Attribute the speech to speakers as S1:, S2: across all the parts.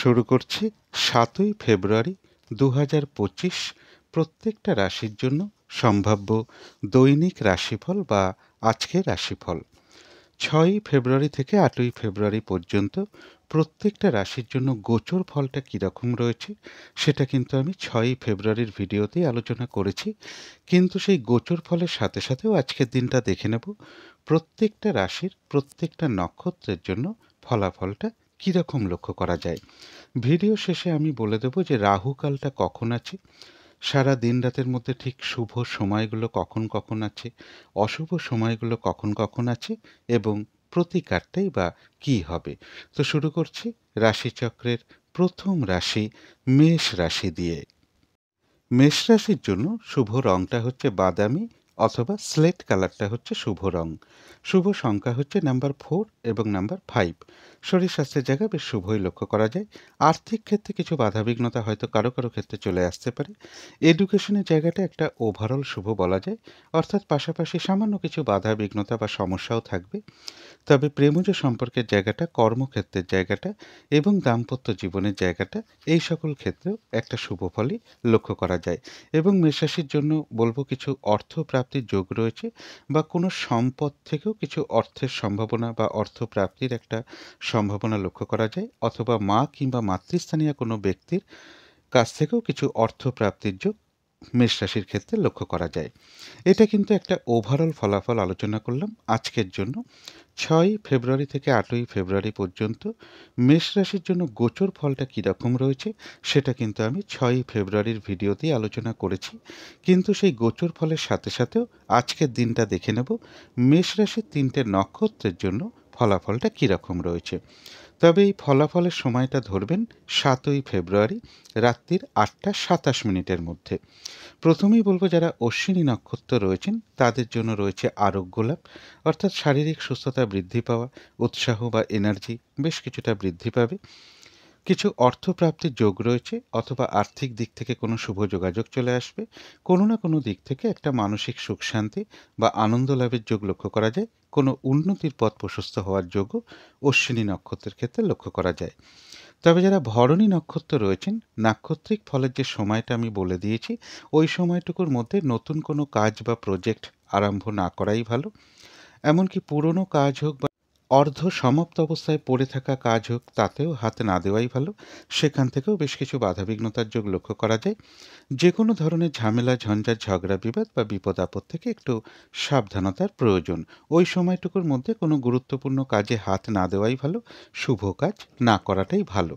S1: শুরু করছি ৭ই ফেব্রুয়ারি ২০২৫ প্রত্যেকটা রাশির জন্য সম্ভাব্য দৈনিক রাশিফল বা আজকের রাশিফল। ৬ই ফেব্রুয়ারি থেকে ৮ই ফেব্রুয়ারি পর্যন্ত প্রত্যেকটা রাশির জন্য গোচর ফলটা কীরকম রয়েছে সেটা কিন্তু আমি ৬ই ফেব্রুয়ারির ভিডিওতেই আলোচনা করেছি। কিন্তু সেই গোচর ফলের সাথে সাথেও আজকের দিনটা দেখে নেব প্রত্যেকটা রাশির প্রত্যেকটা নক্ষত্রের জন্য ফলাফলটা কীরকম লক্ষ্য করা যায়। ভিডিও শেষে আমি বলে দেব যে রাহুকালটা কখন আছে, সারা দিন রাতের মধ্যে ঠিক শুভ সময়গুলো কখন কখন আছে, অশুভ সময়গুলো কখন কখন আছে এবং প্রতিকারটাই বা কী হবে। তো শুরু করছি রাশিচক্রের প্রথম রাশি মেষ রাশি দিয়ে। মেষ রাশির জন্য শুভ রংটা হচ্ছে বাদামি অথবা স্লেট কালারটা হচ্ছে শুভ রং। শুভ সংখ্যা হচ্ছে নাম্বার 4 এবং নাম্বার 5। শরীর স্বাস্থ্যের জায়গায় বেশ শুভই লক্ষ্য করা যায়। আর্থিক ক্ষেত্রে কিছু বাধাবিঘ্নতা হয়তো কারো কারো ক্ষেত্রে চলে আসতে পারে। এডুকেশনের জায়গাটা একটা ওভারঅল শুভ বলা যায়, অর্থাৎ পাশাপাশি সামান্য কিছু বাধাবিঘ্নতা বা সমস্যাও থাকবে। তবে প্রেমজ সম্পর্কের জায়গাটা, কর্মক্ষেত্রের জায়গাটা এবং দাম্পত্য জীবনের জায়গাটা, এই সকল ক্ষেত্রেও একটা শুভ ফলই লক্ষ্য করা যায়। এবং মেষরাশির জন্য বলব কিছু অর্থ প্রাপ্তির যোগ রয়েছে বা কোনো সম্পদ থেকেও কিছু অর্থের সম্ভাবনা বা অর্থ প্রাপ্তির একটা সম্ভাবনা লক্ষ্য করা যায়, অথবা মা কিংবা মাতৃস্থানীয় কোনো ব্যক্তির কাছ থেকেও কিছু অর্থ প্রাপ্তির যোগ মেষ রাশির ক্ষেত্রে লক্ষ্য করা যায়। এটা কিন্তু একটা ওভারঅল ফলাফল আলোচনা করলাম আজকের জন্য। ৬ই ফেব্রুয়ারি থেকে ৮ই ফেব্রুয়ারি পর্যন্ত মেষ রাশির জন্য গোচর ফলটা কীরকম রয়েছে সেটা কিন্তু আমি ৬ই ফেব্রুয়ারির ভিডিওতেই আলোচনা করেছি। কিন্তু সেই গোচর ফলের সাথে সাথেও আজকের দিনটা দেখে নেব মেষ রাশির ৩টে নক্ষত্রের জন্য ফলাফলটা কীরকম রয়েছে। তবে এই ফলাফলের সময়টা ধরবেন ৭ই ফেব্রুয়ারি রাত্রির ৮টা ২৭ মধ্যে। প্রথমেই বলব যারা অশ্বিনী নক্ষত্র রয়েছেন তাদের জন্য রয়েছে আরোগ্য লাভ, অর্থাৎ শারীরিক সুস্থতা বৃদ্ধি পাওয়া, উৎসাহ বা এনার্জি বেশ কিছুটা বৃদ্ধি পাবে। কিছু অর্থপ্রাপ্তির যোগ রয়েছে, অথবা আর্থিক দিক থেকে কোনো শুভ যোগাযোগ চলে আসবে। কোনো না কোনো দিক থেকে একটা মানসিক সুখ শান্তি বা আনন্দ লাভের যোগ লক্ষ্য করা যায়। কোনো উন্নতির পথ প্রশস্ত হওয়ার যোগও অশ্বিনী নক্ষত্রের ক্ষেত্রে লক্ষ্য করা যায়। তবে যারা ভরণী নক্ষত্র রয়েছেন, নাক্ষত্রিক ফলের যে সময়টা আমি বলে দিয়েছি, ওই সময়টুকুর মধ্যে নতুন কোনো কাজ বা প্রজেক্ট আরম্ভ না করাই ভালো। এমনকি পুরনো কাজ হোক বা অর্ধ সমাপ্ত অবস্থায় পড়ে থাকা কাজ হোক, তাতেও হাত না দেওয়াই ভালো। সেখান থেকেও বেশ কিছু বাধাবিঘ্নতার যোগ লক্ষ্য করা যায়। যে কোনো ধরনের ঝামেলা, ঝঞ্ঝাট, ঝগড়া, বিবাদ বা বিপদ আপদ থেকে একটু সাবধানতার প্রয়োজন। ওই সময়টুকুর মধ্যে কোনো গুরুত্বপূর্ণ কাজে হাত না দেওয়াই ভালো, শুভ কাজ না করাটাই ভালো।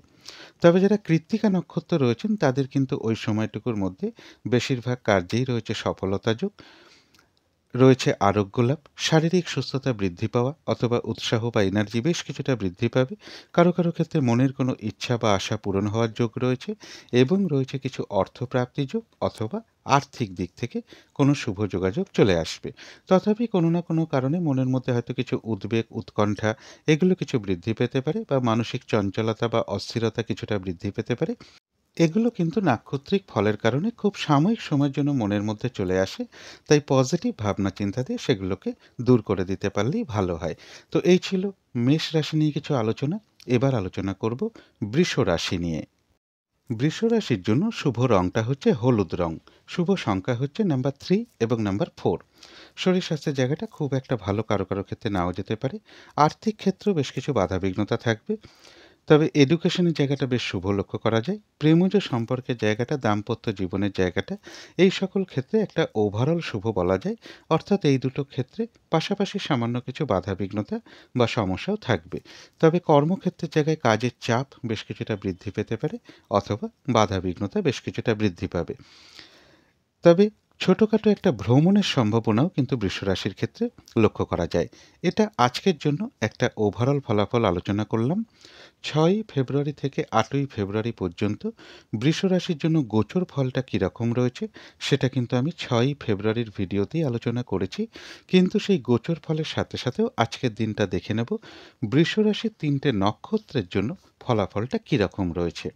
S1: তবে যারা কৃত্তিকা নক্ষত্র রয়েছেন তাদের কিন্তু ওই সময়টুকুর মধ্যে বেশিরভাগ কার্যেই রয়েছে সফলতা যোগ, রয়েছে আরোগ্য লাভ, শারীরিক সুস্থতা বৃদ্ধি পাওয়া অথবা উৎসাহ বা এনার্জি বেশ কিছুটা বৃদ্ধি পাবে। কারো কারো ক্ষেত্রে মনের কোনো ইচ্ছা বা আশা পূরণ হওয়ার যোগ রয়েছে এবং রয়েছে কিছু অর্থপ্রাপ্তি যোগ, অথবা আর্থিক দিক থেকে কোনো শুভ যোগাযোগ চলে আসবে। তথাপি কোনো না কোনো কারণে মনের মধ্যে হয়তো কিছু উদ্বেগ, উৎকণ্ঠা এগুলো কিছু বৃদ্ধি পেতে পারে, বা মানসিক চঞ্চলতা বা অস্থিরতা কিছুটা বৃদ্ধি পেতে পারে। এগুলো কিন্তু নাক্ষত্রিক ফলের কারণে খুব সাময়িক সময়ের জন্য মনের মধ্যে চলে আসে। তাই পজিটিভ ভাবনা চিন্তা দিয়ে সেগুলোকে দূর করে দিতে পারলেই ভালো হয়। তো এই ছিল মেষ রাশি নিয়ে কিছু আলোচনা। এবার আলোচনা করব বৃষ রাশি নিয়ে। বৃষ রাশির জন্য শুভ রংটা হচ্ছে হলুদ রং। শুভ সংখ্যা হচ্ছে নাম্বার 3 এবং নাম্বার 4। শরীর স্বাস্থ্যের জায়গাটা খুব একটা ভালো কারো কারো ক্ষেত্রে নাও যেতে পারে। আর্থিক ক্ষেত্রেও বেশ কিছু বাধাবিঘ্নতা থাকবে। তবে এডুকেশনের জায়গাটা বেশ শুভ লক্ষ্য করা যায়। প্রেমজ সম্পর্কের জায়গাটা, দাম্পত্য জীবনের জায়গাটা, এই সকল ক্ষেত্রে একটা ওভারঅল শুভ বলা যায়। অর্থাৎ এই দুটো ক্ষেত্রে পাশাপাশি সামান্য কিছু বাধাবিঘ্নতা বা সমস্যাও থাকবে। তবে কর্মক্ষেত্রের জায়গায় কাজের চাপ বেশ কিছুটা বৃদ্ধি পেতে পারে, অথবা বাধাবিঘ্নতা বেশ কিছুটা বৃদ্ধি পাবে। তবে ছোটখাটো একটা ভ্রমণের সম্ভাবনাও কিন্তু বৃষ রাশির ক্ষেত্রে লক্ষ্য করা যায়। এটা আজকের জন্য একটা ওভারঅল ফলাফল আলোচনা করলাম। ৬ই ফেব্রুয়ারি থেকে ৮ই ফেব্রুয়ারি পর্যন্ত বৃষ রাশির জন্য গোচর ফলটা কীরকম রয়েছে সেটা কিন্তু আমি ৬ই ফেব্রুয়ারির ভিডিওতেই আলোচনা করেছি। কিন্তু সেই গোচর ফলের সাথে সাথেও আজকের দিনটা দেখে নেব বৃষ রাশির ৩টে নক্ষত্রের জন্য ফলাফলটা কীরকম রয়েছে।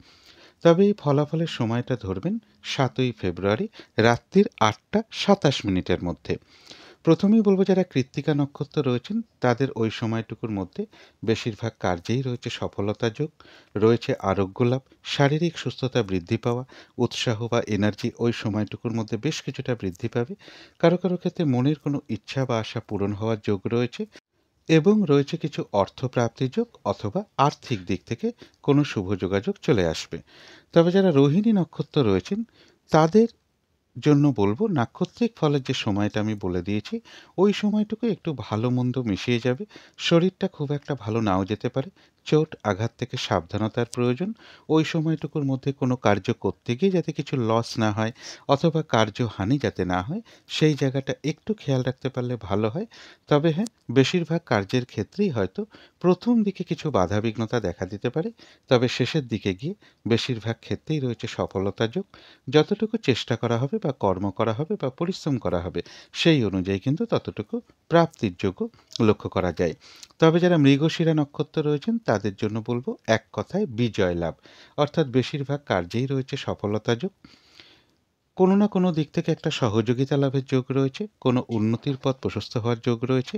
S1: তবে এই ফলাফলের সময়টা ধরবেন ৭ই ফেব্রুয়ারি রাত্রির ৮টা ২৭ মধ্যে। প্রথমেই বলব যারা কৃত্তিকা নক্ষত্র রয়েছেন তাদের ওই সময়টুকুর মধ্যে বেশিরভাগ কার্যেই রয়েছে সফলতা যোগ, রয়েছে আরোগ্য লাভ, শারীরিক সুস্থতা বৃদ্ধি পাওয়া, উৎসাহ বা এনার্জি ওই সময়টুকুর মধ্যে বেশ কিছুটা বৃদ্ধি পাবে। কারো কারো ক্ষেত্রে মনের কোনো ইচ্ছা বা আশা পূরণ হওয়ার যোগ রয়েছে এবং রয়েছে কিছু অর্থপ্রাপ্তির যোগ অথবা আর্থিক দিক থেকে কোনো শুভ যোগাযোগ চলে আসবে। তবে যারা রোহিণী নক্ষত্র রয়েছেন তাদের জন্য বলবো নাক্ষত্রিক ফলের যে সময়টা আমি বলে দিয়েছি ওই সময়টুকু একটু ভালো মন্দ মিশিয়ে যাবে। শরীরটা খুব একটা ভালো নাও যেতে পারে, চোট আঘাত থেকে সাবধানতার প্রয়োজন। ওই সময়টুকুর মধ্যে কোনো কার্য করতে গিয়ে যাতে কিছু লস না হয় অথবা কার্যহানি যাতে না হয় সেই জায়গাটা একটু খেয়াল রাখতে পারলে ভালো হয়। তবে হ্যাঁ, বেশিরভাগ কার্যের ক্ষেত্রেই হয়তো প্রথম দিকে কিছু বাধাবিঘ্নতা দেখা দিতে পারে, তবে শেষের দিকে গিয়ে বেশিরভাগ ক্ষেত্রেই রয়েছে সফলতা যোগ। যতটুকু চেষ্টা করা হবে বা কর্ম করা হবে বা পরিশ্রম করা হবে সেই অনুযায়ী কিন্তু ততটুকু প্রাপ্তির যোগ্য লক্ষ্য করা যায়। তবে যারা মৃগশিরা নক্ষত্র রয়েছেন তাদের জন্য বলবো এক কথায় বিজয় লাভ, অর্থাৎ বেশিরভাগ কার্যেই রয়েছে সফলতা যোগ। কোনো না কোনো দিক থেকে একটা সহযোগিতা লাভের যোগ রয়েছে, কোনো উন্নতির পথ প্রশস্ত হওয়ার যোগ রয়েছে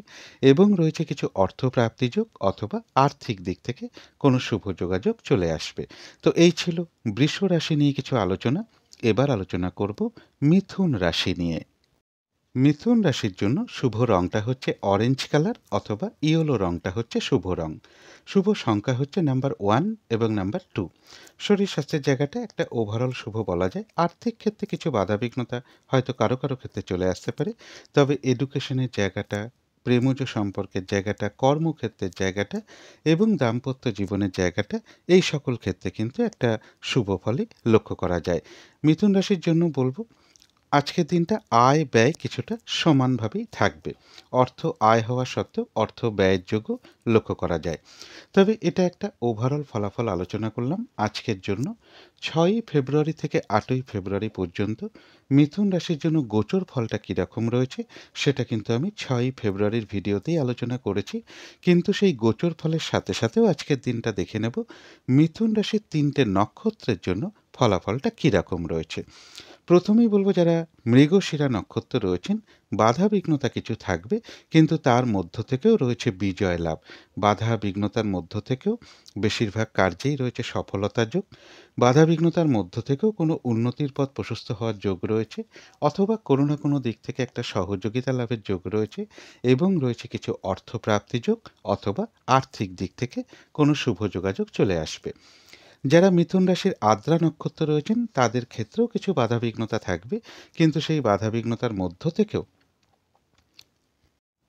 S1: এবং রয়েছে কিছু অর্থপ্রাপ্তি যোগ অথবা আর্থিক দিক থেকে কোনো শুভ যোগাযোগ চলে আসবে। তো এই ছিল বৃষ রাশি নিয়ে কিছু আলোচনা। এবার আলোচনা করব মিথুন রাশি নিয়ে। মিথুন রাশির জন্য শুভ রংটা হচ্ছে অরেঞ্জ কালার অথবা ইয়েলো রংটা হচ্ছে শুভ রং। শুভ সংখ্যা হচ্ছে নাম্বার 1 এবং নাম্বার 2। শরীর স্বাস্থ্যের জায়গাটা একটা ওভারঅল শুভ বলা যায়। আর্থিক ক্ষেত্রে কিছু বাধাবিঘ্নতা হয়তো কারো কারো ক্ষেত্রে চলে আসতে পারে, তবে এডুকেশনের জায়গাটা, প্রেমজ সম্পর্কের জায়গাটা, কর্মক্ষেত্রের জায়গাটা এবং দাম্পত্য জীবনের জায়গাটা এই সকল ক্ষেত্রে কিন্তু একটা শুভ ফলই লক্ষ্য করা যায়। মিথুন রাশির জন্য বলবো আজকের দিনটা আয় ব্যয় কিছুটা সমানভাবেই থাকবে। অর্থ আয় হওয়া সত্ত্বেও অর্থ ব্যয়ের যোগও লক্ষ্য করা যায়। তবে এটা একটা ওভারঅল ফলাফল আলোচনা করলাম আজকের জন্য। 6ই ফেব্রুয়ারি থেকে 8ই ফেব্রুয়ারি পর্যন্ত মিথুন রাশির জন্য গোচর ফলটা কীরকম রয়েছে সেটা কিন্তু আমি 6ই ফেব্রুয়ারির ভিডিওতেই আলোচনা করেছি। কিন্তু সেই গোচর ফলের সাথে সাথেও আজকের দিনটা দেখে নেব মিথুন রাশির 3টে নক্ষত্রের জন্য ফলাফলটা কীরকম রয়েছে। প্রথমেই বলব যারা মৃগশিরা নক্ষত্র রয়েছেন বাধা বিঘ্নতা কিছু থাকবে, কিন্তু তার মধ্য থেকেও রয়েছে বিজয় লাভ। বাধা বিঘ্নতার মধ্য থেকেও বেশিরভাগ কার্যেই রয়েছে সফলতার যোগ। বাধা বিঘ্নতার মধ্য থেকেও কোনো উন্নতির পথ প্রশস্ত হওয়ার যোগ রয়েছে অথবা কোনো না কোনো দিক থেকে একটা সহযোগিতা লাভের যোগ রয়েছে এবং রয়েছে কিছু অর্থপ্রাপ্তি যোগ অথবা আর্থিক দিক থেকে কোনো শুভ যোগাযোগ চলে আসবে। যারা মিথুন রাশির আদ্রা নক্ষত্র রয়েছেন তাদের ক্ষেত্রেও কিছু বাধাবিঘ্নতা থাকবে, কিন্তু সেই বাধাবিঘ্নতার মধ্য থেকেও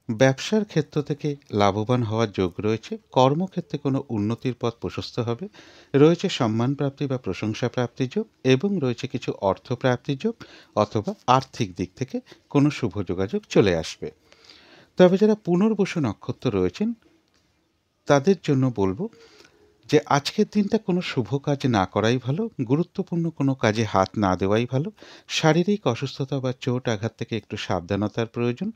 S1: ব্যবসার ক্ষেত্র থেকে লাভবান হওয়ার যোগ রয়েছে। কর্মক্ষেত্রে কোনো উন্নতির পথ প্রশস্ত হবে, রয়েছে সম্মান প্রাপ্তি বা প্রশংসা প্রাপ্তির যোগ এবং রয়েছে কিছু অর্থ প্রাপ্তির যোগ অথবা আর্থিক দিক থেকে কোনো শুভ যোগাযোগ চলে আসবে। তবে যারা পুনর্বসু নক্ষত্র রয়েছেন তাদের জন্য বলবো যে আজকের দিনটা কোনো শুভ কাজ না করাই ভালো, গুরুত্বপূর্ণ কোনো কাজে হাত না দেওয়াই ভালো। শারীরিক অসুস্থতা বা চোট আঘাত থেকে একটু সাবধানতার প্রয়োজন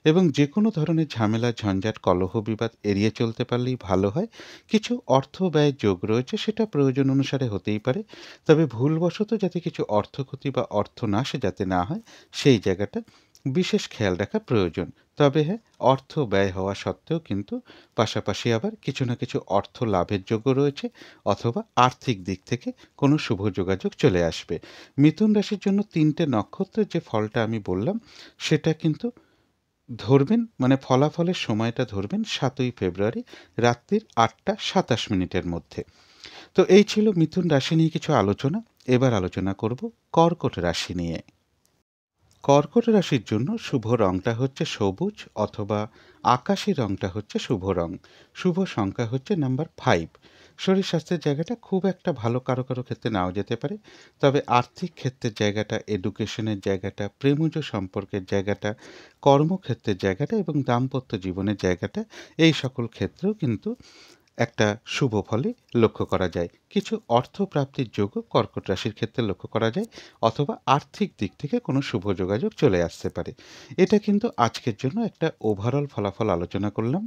S1: এবং যে কোনো ধরনের ঝামেলা ঝঞ্ঝাট কলহ বিবাদ এড়িয়ে চলতে পারলেই ভালো হয়। কিছু অর্থ ব্যয়ের যোগ রয়েছে, সেটা প্রয়োজন অনুসারে হতেই পারে, তবে ভুলবশত যাতে কিছু অর্থক্ষতি বা অর্থনাশ যাতে না হয় সেই জায়গাটা বিশেষ খেয়াল রাখা প্রয়োজন। তবে হ্যাঁ, অর্থ ব্যয় হওয়া সত্ত্বেও কিন্তু পাশাপাশি আবার কিছু না কিছু অর্থ লাভের যোগ্য রয়েছে অথবা আর্থিক দিক থেকে কোনো শুভ যোগাযোগ চলে আসবে। মিথুন রাশির জন্য 3টে নক্ষত্রের যে ফলটা আমি বললাম সেটা কিন্তু ধরবেন, মানে ফলাফলের সময়টা ধরবেন 7ই ফেব্রুয়ারি রাত্রির 8টা 27 মিনিটের মধ্যে। তো এই ছিল মিথুন রাশি নিয়ে কিছু আলোচনা। এবার আলোচনা করব কর্কট রাশি নিয়ে। কর্কট রাশির জন্য শুভ রংটা হচ্ছে সবুজ অথবা আকাশি রংটা হচ্ছে শুভ রং। শুভ সংখ্যা হচ্ছে নাম্বার 5। শরীর স্বাস্থ্যের জায়গাটা খুব একটা ভালো কারো কারো ক্ষেত্রে নাও যেতে পারে, তবে আর্থিক ক্ষেত্রের জায়গাটা, এডুকেশনের জায়গাটা, প্রেমজ সম্পর্কের জায়গাটা, কর্মক্ষেত্রের জায়গাটা এবং দাম্পত্য জীবনের জায়গাটা এই সকল ক্ষেত্রেও কিন্তু একটা শুভ ফলই লক্ষ্য করা যায়। কিছু অর্থপ্রাপ্তির যোগও কর্কট রাশির ক্ষেত্রে লক্ষ্য করা যায় অথবা আর্থিক দিক থেকে কোনো শুভ যোগাযোগ চলে আসতে পারে। এটা কিন্তু আজকের জন্য একটা ওভারঅল ফলাফল আলোচনা করলাম।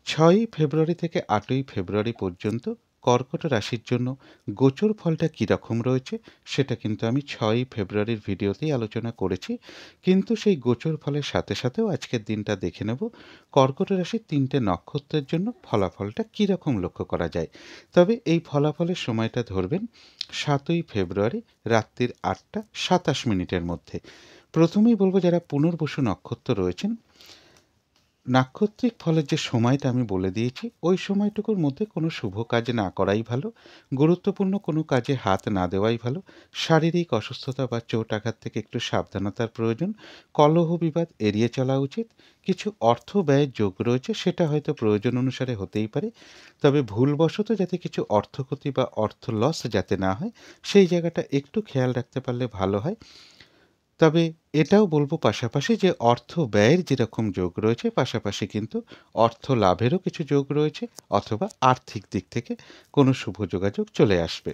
S1: 6ই ফেব্রুয়ারি থেকে 8ই ফেব্রুয়ারি পর্যন্ত কর্কট রাশির জন্য গোচর ফলটা কীরকম রয়েছে সেটা কিন্তু আমি 6ই ফেব্রুয়ারির ভিডিওতেই আলোচনা করেছি। কিন্তু সেই গোচর ফলের সাথে সাথেও আজকের দিনটা দেখে নেব কর্কট রাশির 3টে নক্ষত্রের জন্য ফলাফলটা কীরকম লক্ষ্য করা যায়। তবে এই ফলাফলের সময়টা ধরবেন 7ই ফেব্রুয়ারি রাত্রির 8টা 27 মিনিটের মধ্যে। প্রথমেই বলব যারা পুনর্বসু নক্ষত্র রয়েছেন, নাক্ষত্রিক ফলের যে সময়টা আমি বলে দিয়েছি ওই সময়টুকুর মধ্যে কোনো শুভ কাজ না করাই ভালো, গুরুত্বপূর্ণ কোনো কাজে হাত না দেওয়াই ভালো। শারীরিক অসুস্থতা বা চোট আঘাত থেকে একটু সাবধানতার প্রয়োজন, কলহ বিবাদ এড়িয়ে চলা উচিত। কিছু অর্থ ব্যয়ের যোগ রয়েছে, সেটা হয়তো প্রয়োজন অনুসারে হতেই পারে, তবে ভুলবশত যাতে কিছু অর্থক্ষতি বা অর্থ লস যাতে না হয় সেই জায়গাটা একটু খেয়াল রাখতে পারলে ভালো হয়। তবে এটাও বলব পাশাপাশি যে অর্থ ব্যয়ের যেরকম যোগ রয়েছে পাশাপাশি কিন্তু অর্থ লাভেরও কিছু যোগ রয়েছে, অথবা আর্থিক দিক থেকে কোনো শুভ যোগাযোগ চলে আসবে।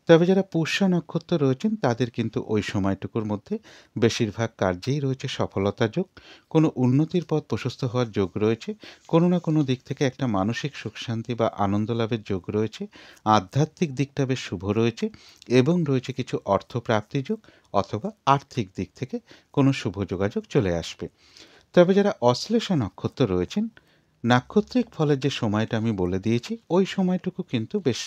S1: তবে যারা পুষ্যা নক্ষত্র রয়েছেন তাদের কিন্তু ওই সময়টুকুর মধ্যে বেশিরভাগ কার্যেই রয়েছে সফলতা যোগ, কোনো উন্নতির পথ প্রশস্ত হওয়ার যোগ রয়েছে, কোনো না কোনো দিক থেকে একটা মানসিক সুখ শান্তি বা আনন্দ লাভের যোগ রয়েছে, আধ্যাত্মিক দিকটা বেশ শুভ রয়েছে এবং রয়েছে কিছু অর্থ প্রাপ্তি যোগ, অথবা আর্থিক দিক থেকে কোনো শুভ যোগাযোগ চলে আসবে। তবে যারা অশ্লেষা নক্ষত্র রয়েছেন, নাক্ষত্রিক ফলের যে সময়টা আমি বলে দিয়েছি ওই সময়টুকু কিন্তু বেশ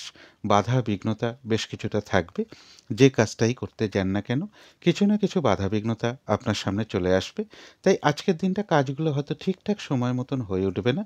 S1: বাধা বিঘ্নতা বেশ কিছুটা থাকবে। যে কাজটাই করতে যান না কেন কিছু না কিছু বাধা বিঘ্নতা আপনার সামনে চলে আসবে। তাই আজকের দিনটা কাজগুলো হয়তো ঠিকঠাক সময় মতন হয়ে উঠবে না।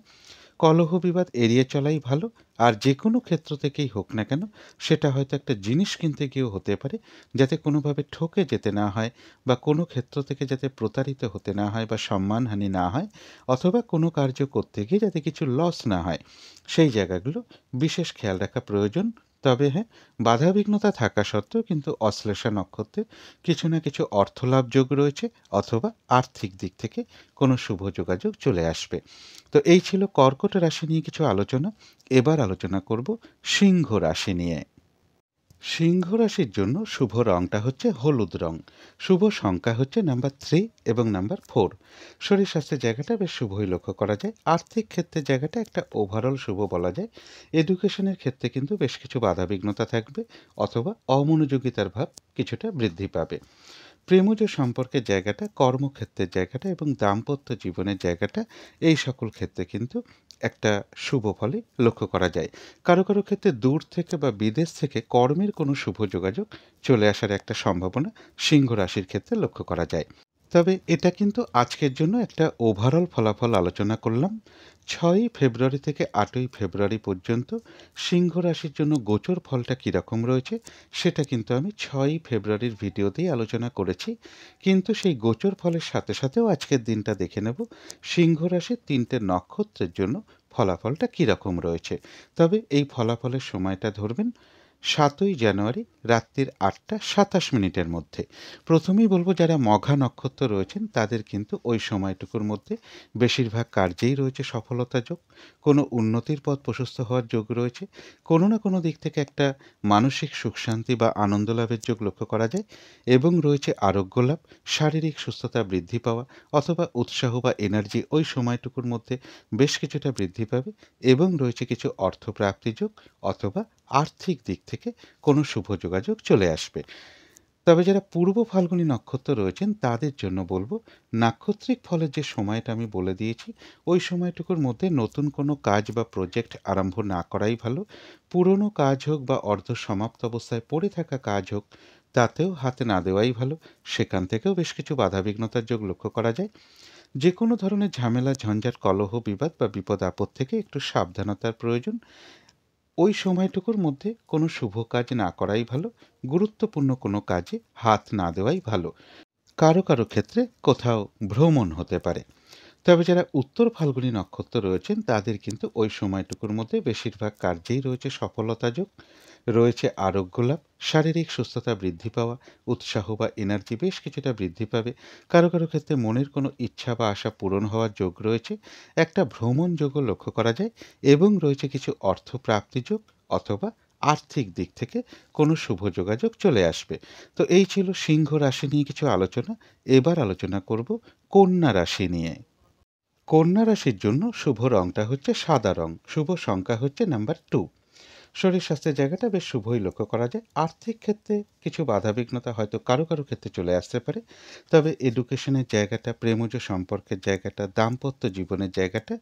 S1: কলহ বিবাদ এড়িয়ে চলাই ভালো। আর যে কোনো ক্ষেত্র থেকেই হোক না কেন সেটা হয়তো একটা জিনিস কিনতে গিয়েও হতে পারে, যাতে কোনোভাবে ঠকে যেতে না হয় বা কোনো ক্ষেত্র থেকে যাতে প্রতারিত হতে না হয় বা সম্মানহানি না হয়, অথবা কোনো কার্য করতে গিয়ে যাতে কিছু লস না হয়, সেই জায়গাগুলো বিশেষ খেয়াল রাখা প্রয়োজন। তবে হ্যাঁ, বাধাবিঘ্নতা থাকা সত্ত্বেও কিন্তু অশ্লেষা নক্ষত্রের কিছু না কিছু অর্থলাভ যোগ রয়েছে, অথবা আর্থিক দিক থেকে কোনো শুভ যোগাযোগ চলে আসবে। তো এই ছিল কর্কট রাশি নিয়ে কিছু আলোচনা। এবার আলোচনা করব সিংহ রাশি নিয়ে। সিংহ রাশির জন্য শুভ রংটা হচ্ছে হলুদ রং, শুভ সংখ্যা হচ্ছে নাম্বার 3 এবং নাম্বার 4। শরীর স্বাস্থ্যের জায়গাটা বেশ শুভই লক্ষ্য করা যায়। আর্থিক ক্ষেত্রের জায়গাটা একটা ওভারঅল শুভ বলা যায়। এডুকেশনের ক্ষেত্রে কিন্তু বেশ কিছু বাধাবিঘ্নতা থাকবে, অথবা অমনোযোগিতার ভাব কিছুটা বৃদ্ধি পাবে। প্রেমজ সম্পর্কের জায়গাটা, কর্মক্ষেত্রের জায়গাটা এবং দাম্পত্য জীবনের জায়গাটা, এই সকল ক্ষেত্রে কিন্তু একটা শুভ ফলই লক্ষ্য করা যায়। কারো কারো ক্ষেত্রে দূর থেকে বা বিদেশ থেকে কর্মের কোনো শুভ যোগাযোগ চলে আসার একটা সম্ভাবনা সিংহ রাশির ক্ষেত্রে লক্ষ্য করা যায়। তবে এটা কিন্তু আজকের জন্য একটা ওভারঅল ফলাফল আলোচনা করলাম। 6ই ফেব্রুয়ারি থেকে 8ই ফেব্রুয়ারি পর্যন্ত সিংহ রাশির জন্য গোচর ফলটা কীরকম রয়েছে সেটা কিন্তু আমি 6ই ফেব্রুয়ারির ভিডিওতেই আলোচনা করেছি। কিন্তু সেই গোচর ফলের সাথে সাথেও আজকের দিনটা দেখে নেব সিংহ রাশির 3টে নক্ষত্রের জন্য ফলাফলটা কীরকম রয়েছে। তবে এই ফলাফলের সময়টা ধরবেন 7ই জানুয়ারি রাত্রির 8টা 27 মিনিটের মধ্যে। প্রথমেই বলব যারা মঘা নক্ষত্র রয়েছেন তাদের কিন্তু ওই সময়টুকুর মধ্যে বেশিরভাগ কার্যেই রয়েছে সফলতা যোগ, কোনো উন্নতির পথ প্রশস্ত হওয়ার যোগ রয়েছে, কোনো না কোনো দিক থেকে একটা মানসিক সুখ শান্তি বা আনন্দ লাভের যোগ লক্ষ্য করা যায়, এবং রয়েছে আরোগ্য লাভ, শারীরিক সুস্থতা বৃদ্ধি পাওয়া, অথবা উৎসাহ বা এনার্জি ওই সময়টুকুর মধ্যে বেশ কিছুটা বৃদ্ধি পাবে, এবং রয়েছে কিছু অর্থপ্রাপ্তি যোগ, অথবা আর্থিক দিক থেকে কোনো শুভ যোগাযোগ চলে আসবে। তবে যারা পূর্ব ফাল্গুনী নক্ষত্র রয়েছেন তাদের জন্য বলবো নাক্ষত্রিক ফলের যে সময়টা আমি বলে দিয়েছি ওই সময়টুকুর মধ্যে নতুন কোনো কাজ বা প্রজেক্ট আরম্ভ না করাই ভালো। পুরনো কাজ হোক বা অর্ধ সমাপ্ত অবস্থায় পড়ে থাকা কাজ হোক, তাতেও হাতে না দেওয়াই ভালো। সেখান থেকেও বেশ কিছু বাধাবিঘ্নতার যোগ লক্ষ্য করা যায়। যে কোনো ধরনের ঝামেলা ঝঞ্ঝাট কলহ বিবাদ বা বিপদ আপদ থেকে একটু সাবধানতার প্রয়োজন। ওই সময়টুকুর মধ্যে কোনো শুভ কাজ না করাই ভালো, গুরুত্বপূর্ণ কোনো কাজে হাত না দেওয়াই ভালো। কারো কারো ক্ষেত্রে কোথাও ভ্রমণ হতে পারে। তবে যারা উত্তর ফাল্গুনী নক্ষত্র রয়েছেন তাদের কিন্তু ওই সময়টুকুর মধ্যে বেশিরভাগ কার্যেই রয়েছে সফলতা যোগ, রয়েছে আরোগ্য লাভ, শারীরিক সুস্থতা বৃদ্ধি পাওয়া, উৎসাহ বা এনার্জি বেশ কিছুটা বৃদ্ধি পাবে। কারো কারো ক্ষেত্রে মনের কোনো ইচ্ছা বা আশা পূরণ হওয়ার যোগ রয়েছে, একটা ভ্রমণ যোগও লক্ষ্য করা যায়, এবং রয়েছে কিছু অর্থ প্রাপ্তি যোগ, অথবা আর্থিক দিক থেকে কোনো শুভ যোগাযোগ চলে আসবে। তো এই ছিল সিংহ রাশি নিয়ে কিছু আলোচনা। এবার আলোচনা করব কন্যা রাশি নিয়ে। কন্যা রাশির জন্য শুভ রংটা হচ্ছে সাদা রং, শুভ সংখ্যা হচ্ছে নাম্বার 2। শরীর স্বাস্থ্যের জায়গাটা বেশ শুভই লক্ষ্য করা যায়। আর্থিক ক্ষেত্রে কিছু বাধাবিঘ্নতা হয়তো কারো ক্ষেত্রে চলে আসতে পারে। তবে এডুকেশনের জায়গাটা, প্রেমজ সম্পর্কের জায়গাটা, দাম্পত্য জীবনের জায়গাটা,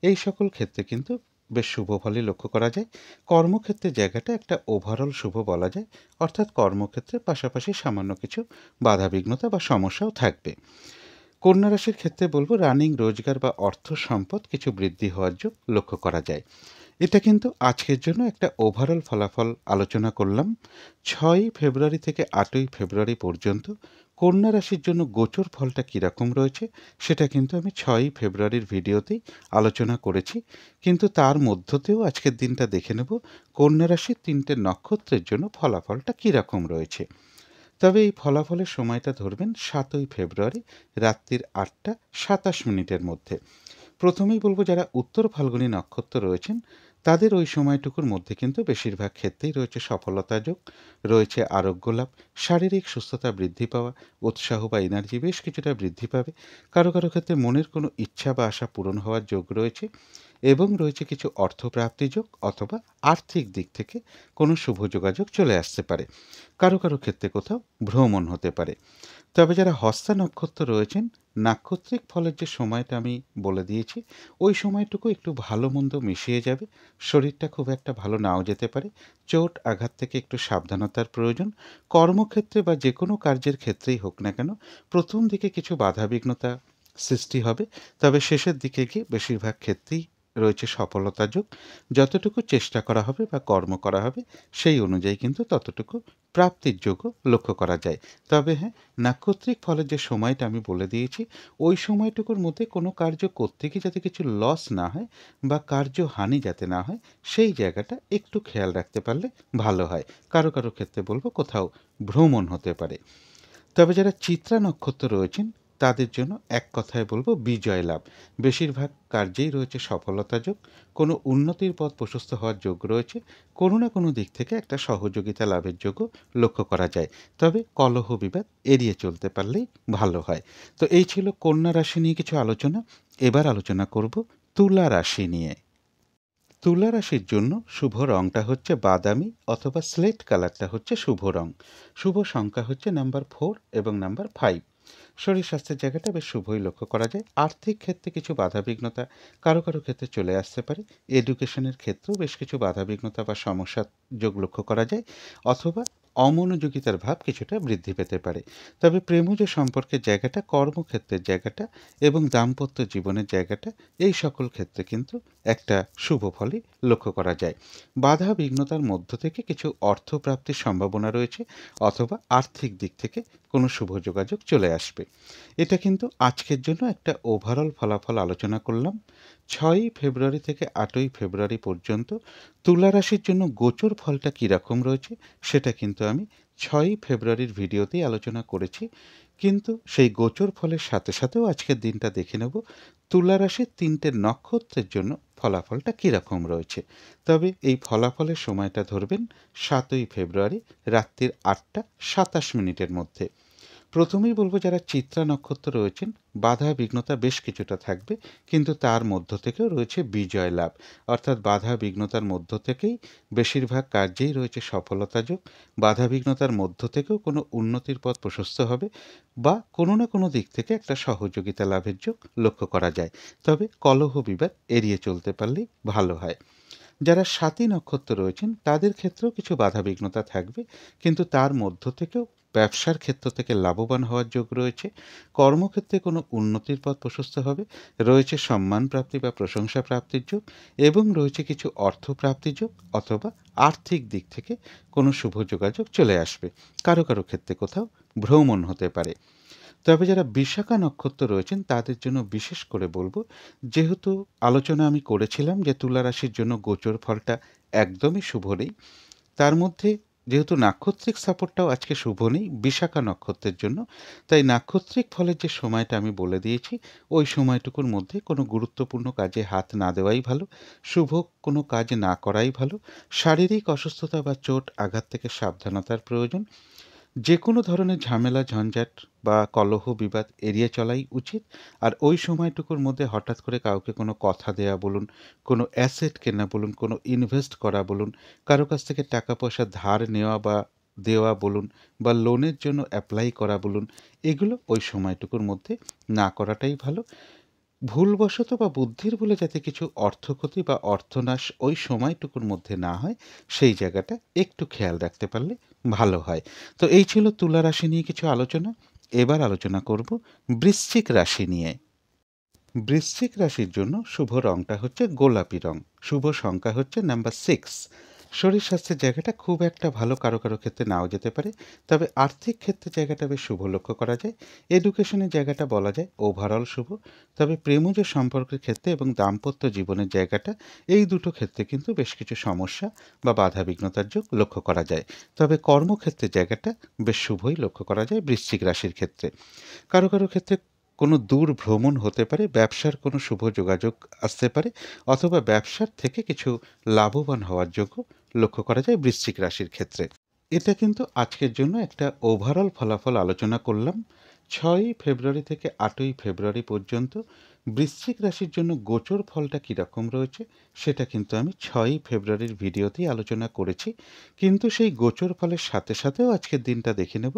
S1: এই সকল ক্ষেত্রে কিন্তু বেশ শুভ ফলই লক্ষ্য করা যায়। কর্মক্ষেত্রের জায়গাটা একটা ওভারঅল শুভ বলা যায়। অর্থাৎ কর্মক্ষেত্রের পাশাপাশি সামান্য কিছু বাধাবিঘ্নতা বা সমস্যাও থাকবে। কন্যা রাশির ক্ষেত্রে বলব রানিং রোজগার বা অর্থ সম্পদ কিছু বৃদ্ধি হওয়ার যোগ লক্ষ্য করা যায়। এটা কিন্তু আজকের জন্য একটা ওভারঅল ফলাফল আলোচনা করলাম। ৬ই ফেব্রুয়ারি থেকে ৮ই ফেব্রুয়ারি পর্যন্ত কন্যা রাশির জন্য গোচর ফলটা কীরকম রয়েছে সেটা কিন্তু আমি ৬ই ফেব্রুয়ারির ভিডিওতেই আলোচনা করেছি। কিন্তু তার মধ্যতেও আজকের দিনটা দেখে নেব কন্যা রাশির ৩টে নক্ষত্রের জন্য ফলাফলটা কীরকম রয়েছে। তবে এই ফলাফলের সময়টা ধরবেন ৭ই ফেব্রুয়ারি রাত্রির ৮টা ২৭ মিনিটের মধ্যে। প্রথমেই বলব যারা উত্তর ফাল্গুনী নক্ষত্র রয়েছেন তাদের ওই সময়টুকুর মধ্যে কিন্তু বেশিরভাগ ক্ষেত্রেই রয়েছে সফলতা যোগ, রয়েছে আরোগ্য লাভ, শারীরিক সুস্থতা বৃদ্ধি পাওয়া, উৎসাহ বা এনার্জি বেশ কিছুটা বৃদ্ধি পাবে। কারো ক্ষেত্রে মনের কোনো ইচ্ছা বা আশা পূরণ হওয়ার যোগ রয়েছে এবং রয়েছে কিছু অর্থপ্রাপ্তি যোগ অথবা আর্থিক দিক থেকে কোনো শুভ যোগাযোগ চলে আসতে পারে। কারো ক্ষেত্রে কোথাও ভ্রমণ হতে পারে। তবে যারা হস্তা নক্ষত্র রয়েছেন নাক্ষত্রিক ফলের যে সময়টা আমি বলে দিয়েছি ওই সময়টুকু একটু ভালো মন্দ মিশিয়ে যাবে। শরীরটা খুব একটা ভালো নাও যেতে পারে। চোট আঘাত থেকে একটু সাবধানতার প্রয়োজন। কর্মক্ষেত্রে বা যে কোনো কার্যের ক্ষেত্রেই হোক না কেন প্রথম দিকে কিছু বাধাবিঘ্নতা সৃষ্টি হবে। তবে শেষের দিকে গিয়ে বেশিরভাগ ক্ষেত্রেই রয়েছে সফলতা যোগ। যতটুকু চেষ্টা করা হবে বা কর্ম করা হবে সেই অনুযায়ী কিন্তু ততটুকু প্রাপ্তির যোগও লক্ষ্য করা যায়। তবে হ্যাঁ, নাক্ষত্রিক ফলের যে সময়টা আমি বলে দিয়েছি ওই সময়টুকুর মধ্যে কোনো কার্য করতে গিয়ে যাতে কিছু লস না হয় বা কার্য হানি যাতে না হয় সেই জায়গাটা একটু খেয়াল রাখতে পারলে ভালো হয়। কারো ক্ষেত্রে বলবো কোথাও ভ্রমণ হতে পারে। তবে যারা চিত্রা নক্ষত্র রয়েছেন তাদের জন্য এক কথায় বলবো বিজয় লাভ। বেশিরভাগ কার্যেই রয়েছে সফলতা যোগ। কোনো উন্নতির পথ প্রশস্ত হওয়ার যোগ রয়েছে। কোনো না কোনো দিক থেকে একটা সহযোগিতা লাভের যোগও লক্ষ্য করা যায়। তবে কলহ বিবাদ এড়িয়ে চলতে পারলেই ভালো হয়। তো এই ছিল কন্যা রাশি নিয়ে কিছু আলোচনা। এবার আলোচনা করব তুলা রাশি নিয়ে। তুলা রাশির জন্য শুভ রংটা হচ্ছে বাদামি অথবা স্লেট কালারটা হচ্ছে শুভ রং। শুভ সংখ্যা হচ্ছে নাম্বার 4 এবং নাম্বার 5। শরীর স্বাস্থ্যের জায়গাটা বেশ শুভই লক্ষ্য করা যায়। আর্থিক ক্ষেত্রে কিছু বাধাবিঘ্নতা কারো ক্ষেত্রে চলে আসতে পারে। এডুকেশনের ক্ষেত্রেও বেশ কিছু বাধাবিঘ্নতা বা সমস্যার যোগ লক্ষ্য করা যায় অথবা অমনোযোগিতার ভাব কিছুটা বৃদ্ধি পেতে পারে। তবে প্রেমজ সম্পর্কের জায়গাটা, কর্মক্ষেত্রের জায়গাটা এবং দাম্পত্য জীবনের জায়গাটা এই সকল ক্ষেত্রে কিন্তু একটা শুভ ফলই লক্ষ্য করা যায়। বাধা বিঘ্নতার মধ্য থেকে কিছু অর্থপ্রাপ্তির সম্ভাবনা রয়েছে অথবা আর্থিক দিক থেকে কোনো শুভ যোগাযোগ চলে আসবে। এটা কিন্তু আজকের জন্য একটা ওভারঅল ফলাফল আলোচনা করলাম। ৬ই ফেব্রুয়ারি থেকে ৮ই ফেব্রুয়ারি পর্যন্ত তুলা রাশির জন্য গোচর ফলটা কীরকম রয়েছে সেটা কিন্তু আমি ৬ই ফেব্রুয়ারির ভিডিওতেই আলোচনা করেছি। কিন্তু সেই গোচর ফলের সাথে সাথেও আজকের দিনটা দেখে নেব তুলা রাশির ৩টে নক্ষত্রের জন্য ফলাফলটা কীরকম রয়েছে। তবে এই ফলাফলের সময়টা ধরবেন ৭ই ফেব্রুয়ারি রাত্রির ৮টা ২৭ মিনিটের মধ্যে। প্রথমেই বলব যারা চিত্রা নক্ষত্র রয়েছেন বাধা বিঘ্নতা বেশ কিছুটা থাকবে, কিন্তু তার মধ্য থেকেও রয়েছে বিজয় লাভ। অর্থাৎ বাধা বিঘ্নতার মধ্য থেকেই বেশিরভাগ কার্যেই রয়েছে সফলতা যোগ। বাধা বিঘ্নতার মধ্য থেকেও কোনো উন্নতির পথ প্রশস্ত হবে বা কোনো না কোনো দিক থেকে একটা সহযোগিতা লাভের যোগ লক্ষ্য করা যায়। তবে কলহ বিবাদ এড়িয়ে চলতে পারলেই ভালো হয়। যারা স্বাতী নক্ষত্র রয়েছেন তাদের ক্ষেত্রেও কিছু বাধাবিঘ্নতা থাকবে, কিন্তু তার মধ্য থেকেও ব্যবসার ক্ষেত্র থেকে লাভবান হওয়ার যোগ রয়েছে। কর্মক্ষেত্রে কোনো উন্নতির পথ প্রশস্ত হবে, রয়েছে সম্মান প্রাপ্তি বা প্রশংসা প্রাপ্তির যোগ এবং রয়েছে কিছু অর্থ প্রাপ্তির যোগ অথবা আর্থিক দিক থেকে কোনো শুভ যোগাযোগ চলে আসবে। কারো ক্ষেত্রে কোথাও ভ্রমণ হতে পারে। তবে যারা বিশাখা নক্ষত্র রয়েছেন তাদের জন্য বিশেষ করে বলবো, যেহেতু আলোচনা আমি করেছিলাম যে তুলা রাশির জন্য গোচর ফলটা একদমই শুভ নেই, তার মধ্যে যেহেতু নাক্ষত্রিক সাপোর্টটাও আজকে শুভ নেই বিশাখা নক্ষত্রের জন্য, তাই নাক্ষত্রিক ফলের যে সময়টা আমি বলে দিয়েছি ওই সময়টুকুর মধ্যে কোনো গুরুত্বপূর্ণ কাজে হাত না দেওয়াই ভালো, শুভ কোনো কাজ না করাই ভালো। শারীরিক অসুস্থতা বা চোট আঘাত থেকে সাবধানতার প্রয়োজন। যে কোনো ধরনের ঝামেলা ঝঞ্ঝাট বা কলহ বিবাদ এড়িয়ে চলাই উচিত। আর ওই সময়টুকুর মধ্যে হঠাৎ করে কাউকে কোনো কথা দেয়া বলুন, কোনো অ্যাসেট কেনা বলুন, কোনো ইনভেস্ট করা বলুন, কারো কাছ থেকে টাকা পয়সা ধার নেওয়া বা দেওয়া বলুন, বা লোনের জন্য অ্যাপ্লাই করা বলুন, এগুলো ওই সময়টুকুর মধ্যে না করাটাই ভালো। ভুলবশত বা বুদ্ধির ভুলে যাতে কিছু অর্থক্ষতি বা অর্থনাশ ওই সময়টুকুর মধ্যে না হয়, সেই জায়গাটা একটু খেয়াল রাখতে পারলে ভালো হয়। তো এই ছিল তুলা রাশি নিয়ে কিছু আলোচনা। এবার আলোচনা করব বৃশ্চিক রাশি নিয়ে। বৃশ্চিক রাশির জন্য শুভ রংটা হচ্ছে গোলাপি রং। শুভ সংখ্যা হচ্ছে নাম্বার 6। শরীর স্বাস্থ্যের জায়গাটা খুব একটা ভালো, কারো কারো ক্ষেত্রে নাও যেতে পারে। তবে আর্থিক ক্ষেত্রে জায়গাটা বেশ শুভ লক্ষ্য করা যায়। এডুকেশনের জায়গাটা বলা যায় ওভারঅল শুভ। তবে প্রেমজ সম্পর্কের ক্ষেত্রে এবং দাম্পত্য জীবনের জায়গাটা, এই দুটো ক্ষেত্রে কিন্তু বেশ কিছু সমস্যা বা বাধা বিঘ্নতার যোগ লক্ষ্য করা যায়। তবে কর্মক্ষেত্রের জায়গাটা বেশ শুভই লক্ষ্য করা যায় বৃশ্চিক রাশির ক্ষেত্রে। কারো কারো ক্ষেত্রে কোনো দূর ভ্রমণ হতে পারে, ব্যবসার কোনো শুভ যোগাযোগ আসতে পারে, অথবা ব্যবসার থেকে কিছু লাভবান হওয়ার যোগ্য লক্ষ্য করা যায় বৃশ্চিক রাশির ক্ষেত্রে। এটা কিন্তু আজকের জন্য একটা ওভারঅল ফলাফল আলোচনা করলাম। 6ই ফেব্রুয়ারি থেকে 8ই ফেব্রুয়ারি পর্যন্ত বৃশ্চিক রাশির জন্য গোচর ফলটা কীরকম রয়েছে সেটা কিন্তু আমি 6ই ফেব্রুয়ারির ভিডিওতেই আলোচনা করেছি। কিন্তু সেই গোচর ফলের সাথে সাথেও আজকের দিনটা দেখে নেব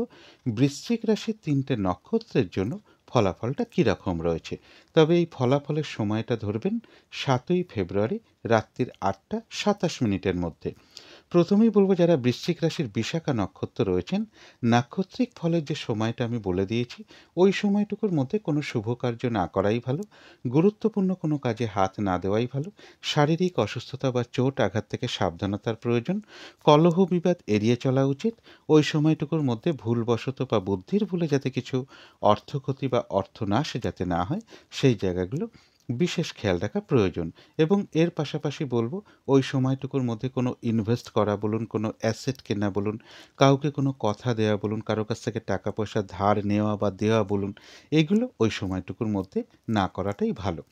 S1: বৃশ্চিক রাশির 3টে নক্ষত্রের জন্য ফলাফলটা কীরকম রয়েছে। তবে এই ফলাফলের সময়টা ধরবেন 7ই ফেব্রুয়ারি রাত্রির 8টা 27 মিনিটের মধ্যে। প্রথমেই বলব, যারা বৃশ্চিক রাশির বিশাখা নক্ষত্র রয়েছেন, নাক্ষত্রিক ফলের যে সময়টা আমি বলে দিয়েছি, ওই সময়টুকুর মধ্যে কোনো শুভ কার্য না করাই ভালো। গুরুত্বপূর্ণ কোনো কাজে হাত না দেওয়াই ভালো। শারীরিক অসুস্থতা বা চোট আঘাত থেকে সাবধানতার প্রয়োজন। কলহ বিবাদ এড়িয়ে চলা উচিত। ওই সময়টুকুর মধ্যে ভুলবশত বা বুদ্ধির ভুলে যাতে কিছু অর্থক্ষতি বা অর্থনাশ যাতে না হয়, সেই জায়গাগুলো বিশেষ খেয়াল রাখা প্রয়োজন। এবং এর পাশাপাশি বলব, ওই সময়টুকুর মধ্যে কোনো ইনভেস্ট করা বলুন, কোনো অ্যাসেট কেনা বলুন, কাউকে কোনো কথা দেওয়া বলুন, কারো কাছ থেকে টাকা পয়সা ধার নেওয়া বা দেওয়া বলুন, এগুলো ওই সময়টুকুর মধ্যে না করাটাই ভালো।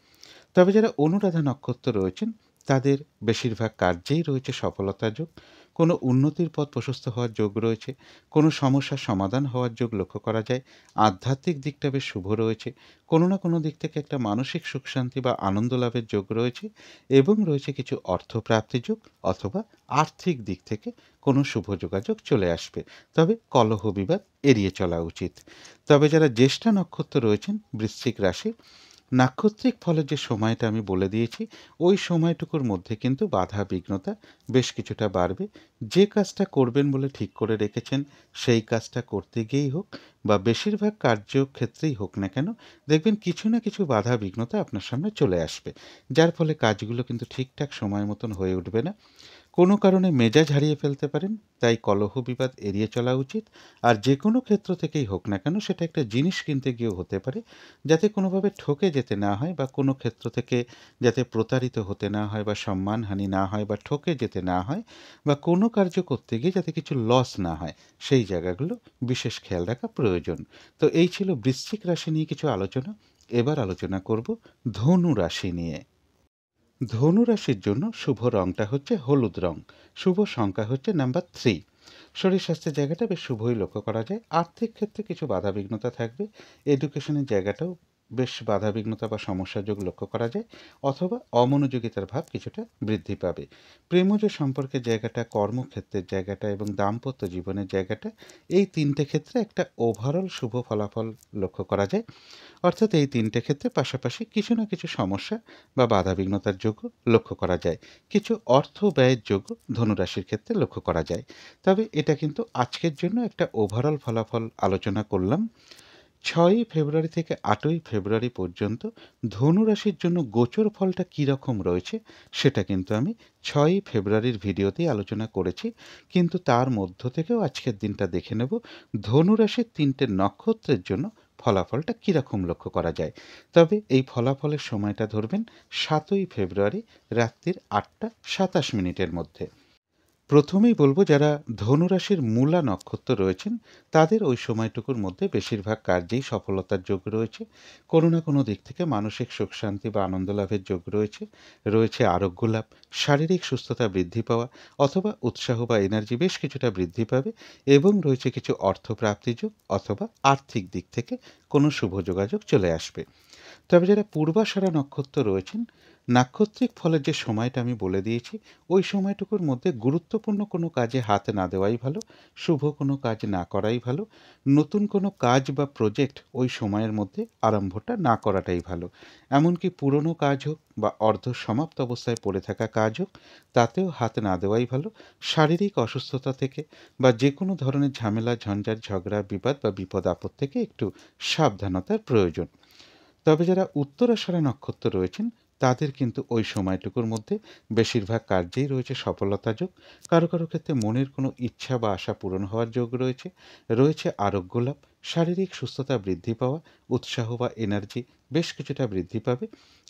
S1: তবে যারা অনুরাধা নক্ষত্র রয়েছেন, তাদের বেশিরভাগ কার্যেই রয়েছে সফলতার যোগ। কোনো উন্নতির পথ প্রশস্ত হওয়ার যোগ রয়েছে। কোনো সমস্যার সমাধান হওয়ার যোগ লক্ষ্য করা যায়। আধ্যাত্মিক দিকটা বেশ শুভ রয়েছে। কোনো না কোনো দিক থেকে একটা মানসিক সুখ শান্তি বা আনন্দ লাভের যোগ রয়েছে। এবং রয়েছে কিছু অর্থপ্রাপ্তির যোগ, অথবা আর্থিক দিক থেকে কোনো শুভ যোগাযোগ চলে আসবে। তবে কলহ বিবাদ এড়িয়ে চলা উচিত। তবে যারা জ্যেষ্ঠা নক্ষত্র রয়েছেন বৃশ্চিক রাশি, নাক্ষত্রিক ফলের যে সময়টা আমি বলে দিয়েছি, ওই সময়টুকুর মধ্যে কিন্তু বাধা বিঘ্নতা বেশ কিছুটা বাড়বে। যে কাজটা করবেন বলে ঠিক করে রেখেছেন, সেই কাজটা করতে গিয়েই হোক বা বেশিরভাগ কার্যক্ষেত্রেই হোক না কেন, দেখবেন কিছু না কিছু বাধা বিঘ্নতা আপনার সামনে চলে আসবে, যার ফলে কাজগুলো কিন্তু ঠিকঠাক সময় মতন হয়ে উঠবে না। কোনো কারণে মেজাজ হারিয়ে ফেলতে পারেন। তাই কলহ বিবাদ এড়িয়ে চলা উচিত। আর যে কোনো ক্ষেত্র থেকেই হোক না কেন, সেটা একটা জিনিস কিনতে গিয়েও হতে পারে, যাতে কোনোভাবে ঠকে যেতে না হয়, বা কোনো ক্ষেত্র থেকে যাতে প্রতারিত হতে না হয়, বা সম্মানহানি না হয়, বা ঠকে যেতে না হয়, বা কোনো কার্য করতে গিয়ে যাতে কিছু লস না হয়, সেই জায়গাগুলো বিশেষ খেয়াল রাখা প্রয়োজন। তো এই ছিল বৃশ্চিক রাশি নিয়ে কিছু আলোচনা। এবার আলোচনা করব ধনু রাশি নিয়ে। ধনু রাশির জন্য শুভ রংটা হচ্ছে হলুদ রং। শুভ সংখ্যা হচ্ছে নাম্বার 3। শরীর স্বাস্থ্যের জায়গাটা বেশ শুভই লক্ষ্য করা যায়। আর্থিক ক্ষেত্রে কিছু বাধাবিঘ্নতা থাকবে। এডুকেশনের জায়গাটাও বেশ বাধাবিঘ্নতা বা সমস্যার যোগ লক্ষ্য করা যায়, অথবা অমনোযোগিতার ভাব কিছুটা বৃদ্ধি পাবে। প্রেমজ সম্পর্কের জায়গাটা, কর্মক্ষেত্রের জায়গাটা এবং দাম্পত্য জীবনের জায়গাটা, এই 3টে ক্ষেত্রে একটা ওভারঅল শুভ ফলাফল লক্ষ্য করা যায়। অর্থাৎ এই 3টে ক্ষেত্রে পাশাপাশি কিছু না কিছু সমস্যা বা বাধাবিঘ্নতার যোগ্য লক্ষ্য করা যায়। কিছু অর্থ ব্যয়ের যোগ্য ধনুরাশির ক্ষেত্রে লক্ষ্য করা যায়। তবে এটা কিন্তু আজকের জন্য একটা ওভারঅল ফলাফল আলোচনা করলাম। 6ই ফেব্রুয়ারি থেকে 8ই ফেব্রুয়ারি পর্যন্ত ধনুরাশির জন্য গোচর ফলটা কীরকম রয়েছে সেটা কিন্তু আমি 6ই ফেব্রুয়ারির ভিডিওতেই আলোচনা করেছি। কিন্তু তার মধ্য থেকেও আজকের দিনটা দেখে নেব ধনুরাশির 3টে নক্ষত্রের জন্য ফলাফলটা কীরকম লক্ষ্য করা যায়। তবে এই ফলাফলের সময়টা ধরবেন 7ই ফেব্রুয়ারি রাত্রির 8টা 27 মিনিটের মধ্যে। প্রথমেই বলব যারা ধনুরাশির মূলা নক্ষত্র রয়েছেন তাদের ওই সময়টুকুর মধ্যে বেশিরভাগ কার্যেই সফলতার যোগ রয়েছে। কোনো না কোনো দিক থেকে মানসিক সুখ শান্তি বা আনন্দ লাভের যোগ রয়েছে। রয়েছে আরোগ্য লাভ, শারীরিক সুস্থতা বৃদ্ধি পাওয়া অথবা উৎসাহ বা এনার্জি বেশ কিছুটা বৃদ্ধি পাবে এবং রয়েছে কিছু অর্থপ্রাপ্তি যোগ অথবা আর্থিক দিক থেকে কোনো শুভ যোগাযোগ চলে আসবে। তবে যারা পূর্বাষাঢ়া নক্ষত্র রয়েছেন, নাক্ষত্রিক ফলের যে সময়টা আমি বলে দিয়েছি, ওই সময়টুকুর মধ্যে গুরুত্বপূর্ণ কোনো কাজে হাত না দেওয়াই ভালো, শুভ কোনো কাজ না করাই ভালো। নতুন কোনো কাজ বা প্রজেক্ট ওই সময়ের মধ্যে আরম্ভটা না করাটাই ভালো। এমনকি পুরনো কাজ হোক বা অর্ধ সমাপ্ত অবস্থায় পড়ে থাকা কাজ হোক, তাতেও হাত না দেওয়াই ভালো। শারীরিক অসুস্থতা থেকে বা যে কোনো ধরনের ঝামেলা, ঝঞ্ঝাট, ঝগড়া, বিবাদ বা বিপদ আপদ থেকে একটু সাবধানতার প্রয়োজন। তবে যারা উত্তরাষাঢ়া নক্ষত্র রয়েছেন তাদের কিন্তু ওই সময়টুকুর মধ্যে বেশিরভাগ কার্যেই রয়েছে সফলতা যোগ। কারো কারো ক্ষেত্রে মনের কোনো ইচ্ছা বা আশা পূরণ হওয়ার যোগ রয়েছে। রয়েছে আরোগ্য লাভ, শারীরিক সুস্থতা বৃদ্ধি পাওয়া, উৎসাহ বা এনার্জি বেশ কিছুটা বৃদ্ধি পাবে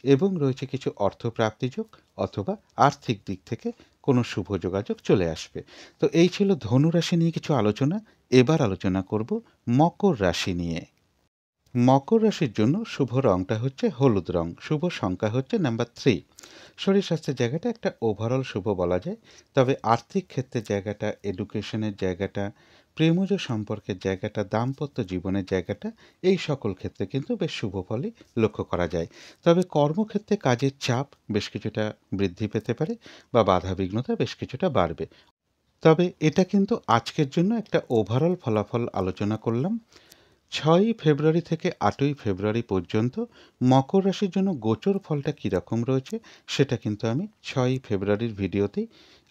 S1: এবং রয়েছে কিছু অর্থপ্রাপ্তি যোগ অথবা আর্থিক দিক থেকে কোনো শুভ যোগাযোগ চলে আসবে। তো এই ছিল ধনু রাশি নিয়ে কিছু আলোচনা। এবার আলোচনা করব মকর রাশি নিয়ে। মকর রাশির জন্য শুভ রংটা হচ্ছে হলুদ রং, শুভ সংখ্যা হচ্ছে নাম্বার 3। শরীর স্বাস্থ্যের জায়গাটা একটা ওভারঅল শুভ বলা যায়। তবে আর্থিক ক্ষেত্রের জায়গাটা, এডুকেশনের জায়গাটা, প্রেমজ সম্পর্কের জায়গাটা, দাম্পত্য জীবনের জায়গাটা, এই সকল ক্ষেত্রে কিন্তু বেশ শুভ ফলই লক্ষ্য করা যায়। তবে কর্মক্ষেত্রে কাজের চাপ বেশ কিছুটা বৃদ্ধি পেতে পারে বা বাধাবিঘ্নতা বেশ কিছুটা বাড়বে। তবে এটা কিন্তু আজকের জন্য একটা ওভারঅল ফলাফল আলোচনা করলাম। ৬ই ফেব্রুয়ারি থেকে ৮ই ফেব্রুয়ারি পর্যন্ত মকর রাশির জন্য গোচর ফলটা কীরকম রয়েছে সেটা কিন্তু আমি ৬ই ফেব্রুয়ারির ভিডিওতেই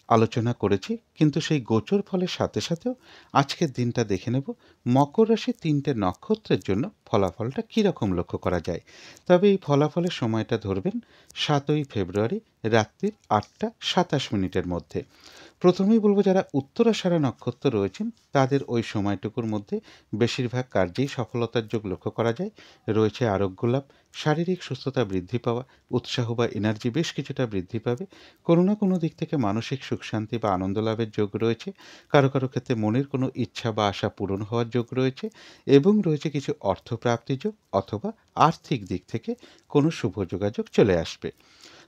S1: আলোচনা করেছি। কিন্তু সেই গোচর ফলের সাথে সাথেও আজকের দিনটা দেখে নেব মকর রাশির ৩টে নক্ষত্রের জন্য ফলাফলটা কীরকম লক্ষ্য করা যায়। তবে এই ফলাফলের সময়টা ধরবেন ৭ই ফেব্রুয়ারি রাত্রির ৮টা ২৭ মধ্যে। প্রথমেই বলব যারা উত্তরাষাঢ়া নক্ষত্র রয়েছেন তাদের ওই সময়টুকুর মধ্যে বেশিরভাগ কার্যেই সফলতার যোগ লক্ষ্য করা যায়। রয়েছে আরোগ্য লাভ, শারীরিক সুস্থতা বৃদ্ধি পাওয়া, উৎসাহ বা এনার্জি বেশ কিছুটা বৃদ্ধি পাবে। কোনো না কোনো দিক থেকে মানসিক সুখ শান্তি বা আনন্দ লাভের যোগ রয়েছে। কারো কারো ক্ষেত্রে মনের কোনো ইচ্ছা বা আশা পূরণ হওয়ার যোগ রয়েছে এবং রয়েছে কিছু অর্থপ্রাপ্তি যোগ অথবা আর্থিক দিক থেকে কোনো শুভ যোগাযোগ চলে আসবে।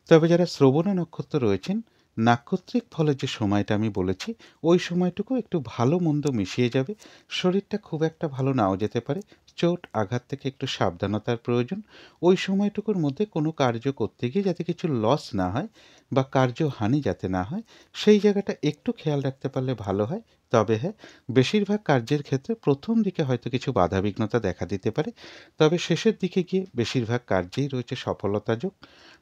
S1: তবে যারা শ্রবণা নক্ষত্র রয়েছেন, নাক্ষত্রিক ফলের যে সময়টা আমি বলেছি, ওই সময়টুকু একটু ভালো মন্দ মিশিয়ে যাবে। শরীরটা খুব একটা ভালো নাও যেতে পারে। চোট আঘাত থেকে একটু সাবধানতার প্রয়োজন। ওই সময়টুকুর মধ্যে কোনো কার্য করতে গিয়ে যাতে কিছু লস না হয় বা কার্যহানি যাতে না হয়, সেই জায়গাটা একটু খেয়াল রাখতে পারলে ভালো হয়। তবে হ্যাঁ, বেশিরভাগ কার্যের ক্ষেত্রে প্রথম দিকে হয়তো কিছু বাধাবিঘ্নতা দেখা দিতে পারে। তবে শেষের দিকে গিয়ে বেশিরভাগ কার্যেই রয়েছে সফলতা যোগ।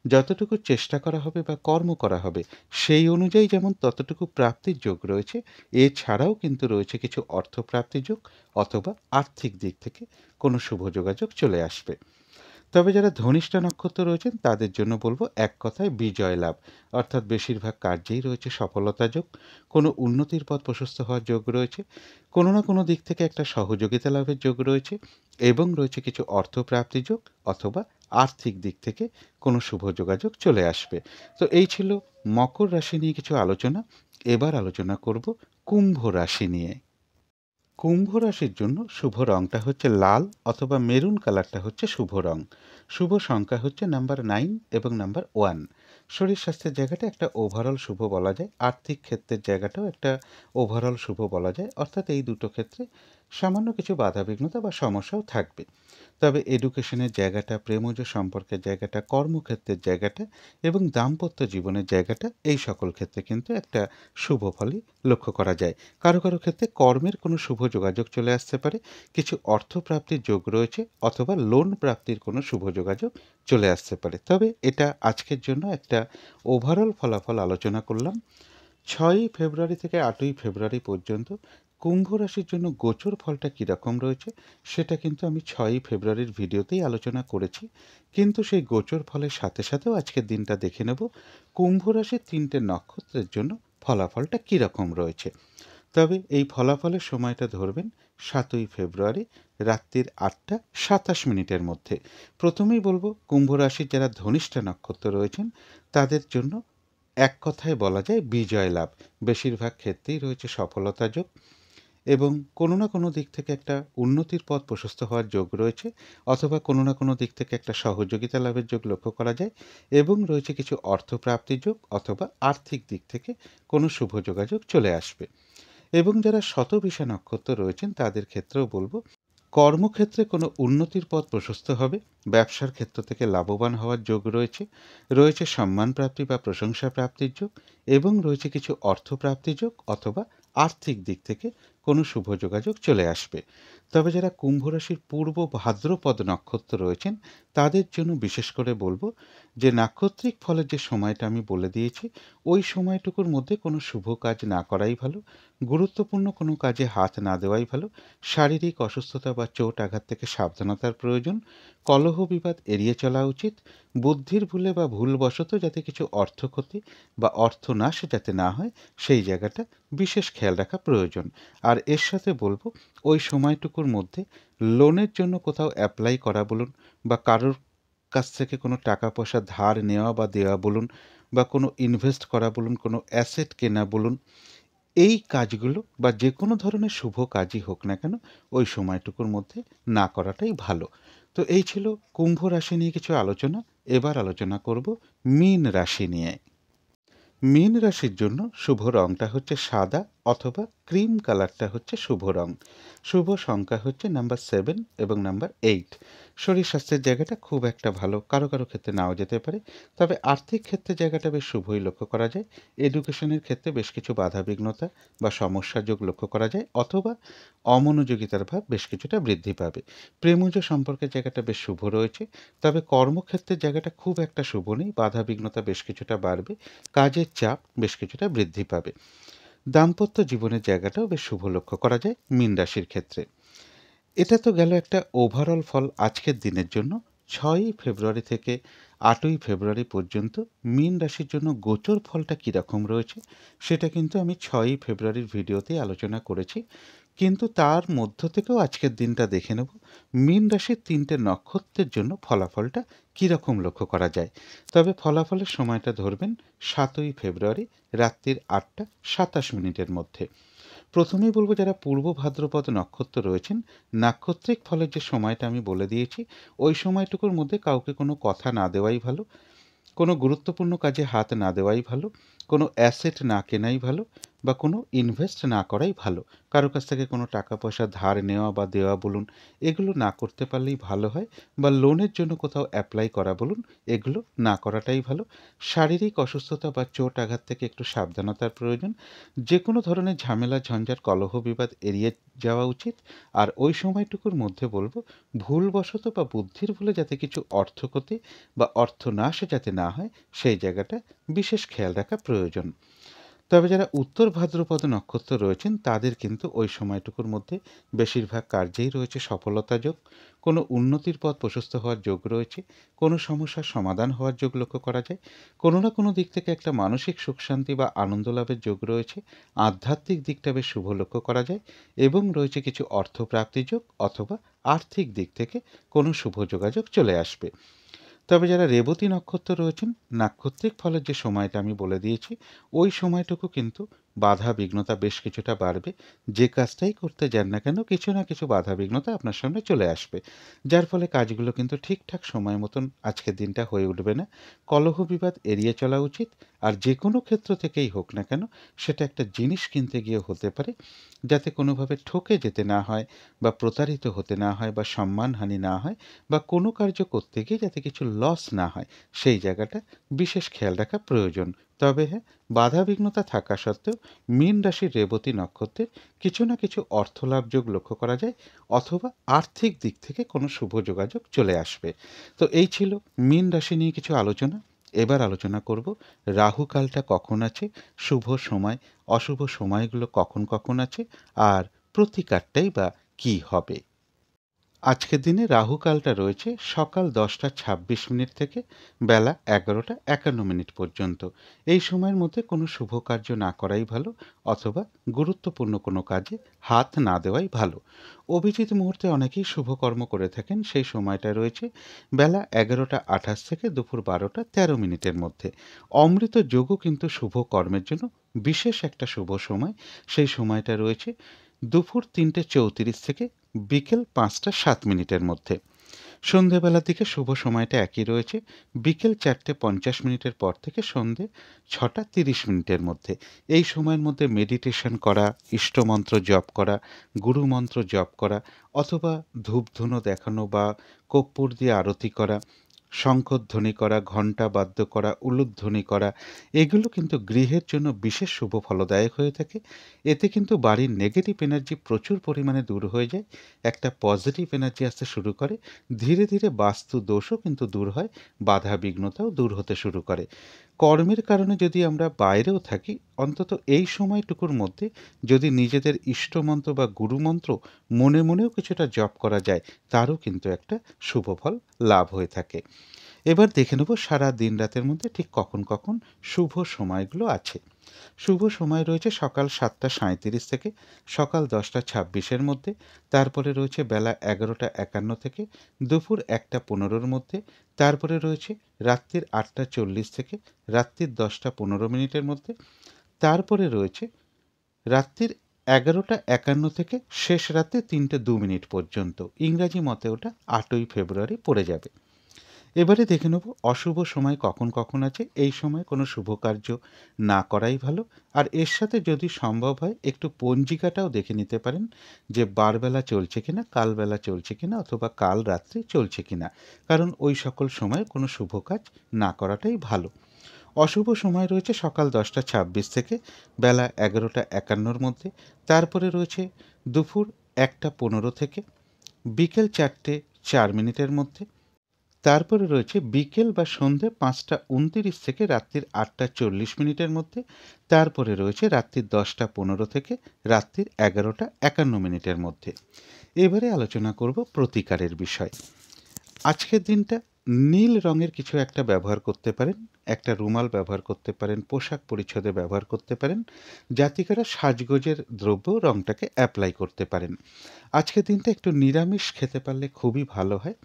S1: যতটুকু চেষ্টা করা হবে বা কর্ম করা হবে সেই অনুযায়ী যেমন ততটুকু প্রাপ্তির যোগ রয়েছে, এছাড়াও কিন্তু রয়েছে কিছু অর্থপ্রাপ্তির যোগ অথবা আর্থিক দিক থেকে কোনো শুভ যোগাযোগ চলে আসবে। তবে যারা ধনিষ্ঠা নক্ষত্র রয়েছেন তাদের জন্য বলব এক কথায় বিজয় লাভ, অর্থাৎ বেশিরভাগ কার্যেই রয়েছে সফলতা যোগ। কোনো উন্নতির পথ প্রশস্ত হওয়ার যোগ রয়েছে। কোনো না কোনো দিক থেকে একটা সহযোগিতা লাভের যোগ রয়েছে এবং রয়েছে কিছু অর্থপ্রাপ্তি যোগ অথবা আর্থিক দিক থেকে কোনো শুভ যোগাযোগ চলে আসবে। তো এই ছিল মকর রাশি নিয়ে কিছু আলোচনা। এবার আলোচনা করব কুম্ভ রাশি নিয়ে। কুম্ভ রাশির জন্য শুভ রংটা হচ্ছে লাল অথবা মেরুন কালারটা হচ্ছে শুভ রং। শুভ সংখ্যা হচ্ছে নাম্বার 9 এবং নাম্বার 1। শরীর স্বাস্থ্যের জায়গাটা একটা ওভারঅল শুভ বলা যায়। আর্থিক ক্ষেত্রের জায়গাটাও একটা ওভারঅল শুভ বলা যায়। অর্থাৎ এই দুটো ক্ষেত্রে সামান্য কিছু বাধাবিঘ্নতা বা সমস্যাও থাকবে। তবে এডুকেশনের জায়গাটা, প্রেমজ সম্পর্কের জায়গাটা, কর্মক্ষেত্রের জায়গাটা এবং দাম্পত্য জীবনের জায়গাটা, এই সকল ক্ষেত্রে কিন্তু একটা শুভ ফলই লক্ষ্য করা যায়। কারো কারো ক্ষেত্রে কর্মের কোনো শুভ যোগাযোগ চলে আসতে পারে, কিছু অর্থপ্রাপ্তির যোগ রয়েছে অথবা লোন প্রাপ্তির কোনো শুভ যোগাযোগ চলে আসতে পারে। তবে এটা আজকের জন্য একটা ওভারঅল ফলাফল আলোচনা করলাম। ৬ই ফেব্রুয়ারি থেকে ৮ই ফেব্রুয়ারি পর্যন্ত কুম্ভ রাশির জন্য গোচর ফলটা কীরকম রয়েছে সেটা কিন্তু আমি ৬ই ফেব্রুয়ারির ভিডিওতেই আলোচনা করেছি। কিন্তু সেই গোচর ফলের সাথে সাথেও আজকের দিনটা দেখে নেব কুম্ভ রাশির ৩টে নক্ষত্রের জন্য ফলাফলটা কীরকম রয়েছে। তবে এই ফলাফলের সময়টা ধরবেন ৭ই ফেব্রুয়ারি রাত্রির ৮টা ২৭ মধ্যে। প্রথমেই বলব কুম্ভ রাশির যারা ধনিষ্ঠা নক্ষত্র রয়েছেন তাদের জন্য এক কথায় বলা যায় বিজয় লাভ। বেশিরভাগ ক্ষেত্রেই রয়েছে সফলতা যোগ এবং কোনো না কোনো দিক থেকে একটা উন্নতির পথ প্রশস্ত হওয়ার যোগ রয়েছে, অথবা কোনো না কোনো দিক থেকে একটা সহযোগিতা লাভের যোগ লক্ষ্য করা যায় এবং রয়েছে কিছু অর্থপ্রাপ্তির যোগ, অথবা আর্থিক দিক থেকে কোনো শুভ যোগাযোগ চলে আসবে। এবং যারা শতবিষা নক্ষত্র রয়েছেন তাদের ক্ষেত্রেও বলবো, কর্মক্ষেত্রে কোনো উন্নতির পথ প্রশস্ত হবে, ব্যবসার ক্ষেত্র থেকে লাভবান হওয়ার যোগ রয়েছে, রয়েছে সম্মান প্রাপ্তি বা প্রশংসা প্রাপ্তির যোগ এবং রয়েছে কিছু অর্থপ্রাপ্তির যোগ, অথবা আর্থিক দিক থেকে কোনো শুভ যোগাযোগ চলে আসবে। তবে যারা কুম্ভ রাশির পূর্ব ভাদ্রপদ নক্ষত্র রয়েছেন তাদের জন্য বিশেষ করে বলবো যে নাক্ষত্রিক ফলের যে সময়টা আমি বলে দিয়েছি ওই সময়টুকুর মধ্যে কোনো শুভ কাজ না করাই ভালো, গুরুত্বপূর্ণ কোনো কাজে হাত না দেওয়াই ভালো, শারীরিক অসুস্থতা বা চোট আঘাত থেকে সাবধানতার প্রয়োজন, কলহ বিবাদ এড়িয়ে চলা উচিত, বুদ্ধির ভুলে বা ভুলবশত যাতে কিছু অর্থ ক্ষতি বা অর্থনাশ যাতে না হয় সেই জায়গাটা বিশেষ খেয়াল রাখা প্রয়োজন। আর এর সাথে বলবো ওই সময়টুকুর মধ্যে লোনের জন্য কোথাও অ্যাপ্লাই করা বলুন, বা কারোর কাছ থেকে কোনো টাকা পয়সা ধার নেওয়া বা দেওয়া বলুন, বা কোনো ইনভেস্ট করা বলুন, কোনো অ্যাসেট কেনা বলুন, এই কাজগুলো বা যে কোনো ধরনের শুভ কাজই হোক না কেন ওই সময়টুকুর মধ্যে না করাটাই ভালো। তো এই ছিল কুম্ভ রাশি নিয়ে কিছু আলোচনা। এবার আলোচনা করব মীন রাশি নিয়ে। মীন রাশির জন্য শুভ রংটা হচ্ছে সাদা অথবা ক্রিম কালারটা হচ্ছে শুভ রং। শুভ সংখ্যা হচ্ছে নাম্বার 7 এবং নাম্বার 8। শরীর স্বাস্থ্যের জায়গাটা খুব একটা ভালো, কারো কারো ক্ষেত্রে নাও যেতে পারে, তবে আর্থিক ক্ষেত্রে জায়গাটা বেশ শুভই লক্ষ্য করা যায়। এডুকেশনের ক্ষেত্রে বেশ কিছু বাধাবিঘ্নতা বা সমস্যার যোগ লক্ষ্য করা যায়, অথবা অমনোযোগিতার ভাব বেশ কিছুটা বৃদ্ধি পাবে। প্রেমজ সম্পর্কের জায়গাটা বেশ শুভ রয়েছে, তবে কর্মক্ষেত্রের জায়গাটা খুব একটা শুভ নেই, বাধাবিঘ্নতা বেশ কিছুটা বাড়বে, কাজের চাপ বেশ কিছুটা বৃদ্ধি পাবে। দাম্পত্য জীবনের জায়গাটাও বেশ শুভ লক্ষ্য করা যায় মীন রাশির ক্ষেত্রে। এটা তো গেল একটা ওভারঅল ফল আজকের দিনের জন্য। 6ই ফেব্রুয়ারি থেকে 8ই ফেব্রুয়ারি পর্যন্ত মীন রাশির জন্য গোচর ফলটা কীরকম রয়েছে সেটা কিন্তু আমি 6ই ফেব্রুয়ারির ভিডিওতেই আলোচনা করেছি, কিন্তু তার মধ্য থেকেও আজকের দিনটা দেখে নেব মীন রাশির 3টে নক্ষত্রের জন্য ফলাফলটা কীরকম লক্ষ্য করা যায়। তবে ফলাফলের সময়টা ধরবেন 7ই ফেব্রুয়ারি রাত্রির 8টা 27 মিনিটের মধ্যে। প্রথমেই বলবো যারা পূর্ব ভাদ্রপদ নক্ষত্র রয়েছেন, নাক্ষত্রিক ফলের যে সময়টা আমি বলে দিয়েছি ওই সময়টুকুর মধ্যে কাউকে কোনো কথা না দেওয়াই ভালো, কোনো গুরুত্বপূর্ণ কাজে হাত না দেওয়াই ভালো, কোনো অ্যাসেট না কেনাই ভালো, বা কোনো ইনভেস্ট না করাই ভালো। কারো কাছ থেকে কোনো টাকা পয়সা ধার নেওয়া বা দেওয়া বলুন, এগুলো না করতে পারলেই ভালো হয়, বা লোনের জন্য কোথাও অ্যাপ্লাই করা বলুন, এগুলো না করাটাই ভালো। শারীরিক অসুস্থতা বা চোট আঘাত থেকে একটু সাবধানতার প্রয়োজন। যে কোনো ধরনের ঝামেলা ঝঞ্ঝাট কলহ বিবাদ এড়িয়ে যাওয়া উচিত। আর ওই সময়টুকুর মধ্যে বলবো ভুলবশত বা বুদ্ধির ভুলে যাতে কিছু অর্থ ক্ষতি বা অর্থনাশ যাতে না হয় সেই জায়গাটা বিশেষ খেয়াল রাখা প্রয়োজন। তবে যারা উত্তর ভাদ্রপদ নক্ষত্র রয়েছেন তাদের কিন্তু ওই সময়টুকুর মধ্যে বেশিরভাগ কার্যেই রয়েছে সফলতা যোগ, কোনো উন্নতির পথ প্রশস্ত হওয়ার যোগ রয়েছে, কোনো সমস্যার সমাধান হওয়ার যোগ লক্ষ্য করা যায়, কোনো না কোনো দিক থেকে একটা মানসিক সুখ শান্তি বা আনন্দ লাভের যোগ রয়েছে, আধ্যাত্মিক দিকটা বেশ শুভ লক্ষ্য করা যায় এবং রয়েছে কিছু অর্থপ্রাপ্তি যোগ, অথবা আর্থিক দিক থেকে কোনো শুভ যোগাযোগ চলে আসবে। তবে যারা রেবতী নক্ষত্র রয়েছেন, নাক্ষত্রিক ফলের যে সময়টা আমি বলে দিয়েছি ওই সময়টুকু কিন্তু বাধা বিঘ্নতা বেশ কিছুটা বাড়বে। যে কাজটাই করতে যান না কেন কিছু না কিছু বাধা বিঘ্নতা আপনার সামনে চলে আসবে, যার ফলে কাজগুলো কিন্তু ঠিকঠাক সময় মতন আজকের দিনটা হয়ে উঠবে না। কলহ বিবাদ এড়িয়ে চলা উচিত। আর যে কোনো ক্ষেত্র থেকেই হোক না কেন সেটা একটা জিনিস কিনতে গিয়ে হতে পারে, যাতে কোনোভাবে ঠকে যেতে না হয়, বা প্রতারিত হতে না হয়, বা সম্মানহানি না হয়, বা কোনো কার্য করতে গিয়ে যাতে কিছু লস না হয় সেই জায়গাটা বিশেষ খেয়াল রাখা প্রয়োজন। তবে হ্যাঁ, বাধাবিঘ্নতা থাকা সত্ত্বেও মীন রাশির রেবতী নক্ষত্রের কিছু না কিছু অর্থলাভ যোগ লক্ষ্য করা যায়, অথবা আর্থিক দিক থেকে কোনো শুভ যোগাযোগ চলে আসবে। তো এই ছিল মীন রাশি নিয়ে কিছু আলোচনা। এবার আলোচনা করব রাহুকালটা কখন আছে, শুভ সময় অশুভ সময়গুলো কখন কখন আছে, আর প্রতিকারটাই বা কী হবে। আজকের দিনে রাহুকালটা রয়েছে সকাল 10:26 থেকে বেলা 11:51 পর্যন্ত। এই সময়ের মধ্যে কোনো শুভ কার্য না করাই ভালো, অথবা গুরুত্বপূর্ণ কোনো কাজে হাত না দেওয়াই ভালো। অভিজিৎ মুহূর্তে অনেকেই শুভকর্ম করে থাকেন, সেই সময়টা রয়েছে বেলা 11:28 থেকে দুপুর 12:13 মধ্যে। অমৃত যোগও কিন্তু শুভ কর্মের জন্য বিশেষ একটা শুভ সময়। সেই সময়টা রয়েছে দুপুর 3:34 থেকে বিকেল 5:07 মধ্যে। সন্ধেবেলার দিকে শুভ সময়টা একই রয়েছে, বিকেল 4:50 পর থেকে সন্ধে 6:30 মধ্যে। এই সময়ের মধ্যে মেডিটেশন করা, ইষ্টমন্ত্র জপ করা, গুরুমন্ত্র জপ করা, অথবা ধূপধুনো দেখানো বা কর্পূর দিয়ে আরতি করা, শঙ্খধ্বনি করা, ঘণ্টা বাদ্য করা, উলুধ্বনি করা, এগুলো কিন্তু গৃহের জন্য বিশেষ শুভ ফলদায়ক হয়ে থাকে। এতে কিন্তু বাড়ির নেগেটিভ এনার্জি প্রচুর পরিমাণে দূর হয়ে যায়, একটা পজিটিভ এনার্জি আসতে শুরু করে। ধীরে ধীরে বাস্তু দোষও কিন্তু দূর হয়, বাধা বিঘ্নতাও দূর হতে শুরু করে। কর্মের কারণে যদি আমরা বাইরেও থাকি, অন্তত এই সময়টুকুর মধ্যে যদি নিজেদের ইষ্টমন্ত্র বা গুরুমন্ত্র মনে মনেও কিছুটা জপ করা যায়, তারও কিন্তু একটা শুভ ফল লাভ হয়ে থাকে। এবার দেখে নেব সারা দিন রাতের মধ্যে ঠিক কখন কখন শুভ সময়গুলো আছে। শুভ সময় রয়েছে সকাল 7:37 থেকে সকাল 10:26 মধ্যে, তারপরে রয়েছে বেলা 11:51 থেকে দুপুর 1:15 মধ্যে, তারপরে রয়েছে রাত্রির 8:40 থেকে রাত্রির 10:15 মধ্যে, তারপরে রয়েছে রাত্রির 11:51 থেকে শেষ রাত্রে 3:02 পর্যন্ত। ইংরাজি মতে ওটা 8ই ফেব্রুয়ারি পড়ে যাবে। এবারে দেখে নেব অশুভ সময় কখন কখন আছে। এই সময় কোনো শুভ কার্য না করাই ভালো। আর এর সাথে যদি সম্ভব হয় একটু পঞ্জিকাটাও দেখে নিতে পারেন, যে বারবেলা চলছে কিনা, কালবেলা চলছে কিনা, অথবা কাল রাত্রি চলছে কিনা, কারণ ওই সকল সময় কোনো শুভ কাজ না করাটাই ভালো। অশুভ সময় রয়েছে সকাল 10:26 থেকে বেলা 11:51 মধ্যে, তারপরে রয়েছে দুপুর 1:15 থেকে বিকেল 4:04 মধ্যে, তারপরে রয়েছে বিকেল বা সন্ধে 5:29 থেকে রাত্রির 8:40 মধ্যে, তারপরে রয়েছে রাত্রির 10:15 থেকে রাত্রির 11:51 মধ্যে। এবারে আলোচনা করব প্রতিকারের বিষয়। আজকের দিনটা নীল রঙের কিছু একটা ব্যবহার করতে পারেন, একটা রুমাল ব্যবহার করতে পারেন, পোশাক পরিচ্ছদে ব্যবহার করতে পারেন, জাতিকারা সাজগোজের দ্রব্য রঙটাকে অ্যাপ্লাই করতে পারেন। আজকের দিনটা একটু নিরামিষ খেতে পারলে খুবই ভালো হয়।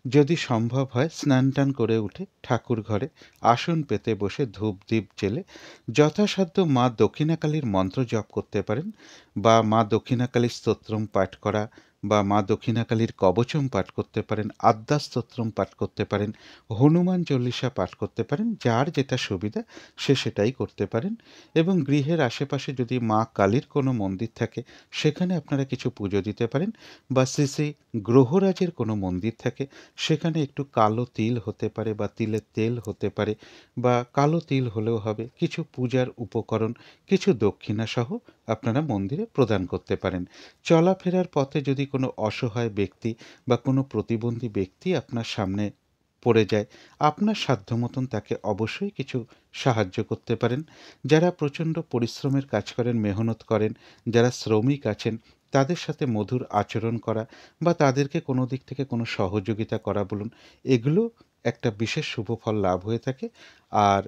S1: যদি সম্ভব হয় স্নান টান করে উঠে ঠাকুর ঘরে আসন পেতে বসে ধূপ দ্বীপ জেলে যথাসাধ্য মা দক্ষিণাকালীর মন্ত্র জপ করতে পারেন, বা মা দক্ষিণাকালীর স্তোত্রম পাঠ করা, বা মা দক্ষিণাকালীর কবচম পাঠ করতে পারেন, আদ্যা স্তোত্রম পাঠ করতে পারেন, হনুমান চল্লিশা পাঠ করতে পারেন। যার যেটা সুবিধা সে সেটাই করতে পারেন। এবং গৃহের আশেপাশে যদি মা কালীর কোনো মন্দির থাকে, সেখানে আপনারা কিছু পুজো দিতে পারেন, বা শ্রী শ্রী গ্রহরাজের কোনো মন্দির থাকে, সেখানে একটু কালো তিল হতে পারে বা তিলের তেল হতে পারে, বা কালো তিল হলেও হবে, কিছু পূজার উপকরণ, কিছু দক্ষিণা সহ আপনারা মন্দিরে প্রদান করতে পারেন। চলাফেরার পথে যদি কোনো অসহায় ব্যক্তি বা কোনো প্রতিবন্ধী ব্যক্তি আপনার সামনে পড়ে যায়, আপনার সাধ্য মতন তাকে অবশ্যই কিছু সাহায্য করতে পারেন। যারা প্রচণ্ড পরিশ্রমের কাজ করেন, মেহনত করেন, যারা শ্রমিক আছেন, তাদের সাথে মধুর আচরণ করা বা তাদেরকে কোনো দিক থেকে কোনো সহযোগিতা করা বলুন, এগুলো একটা বিশেষ শুভ ফল লাভ হয়ে থাকে। আর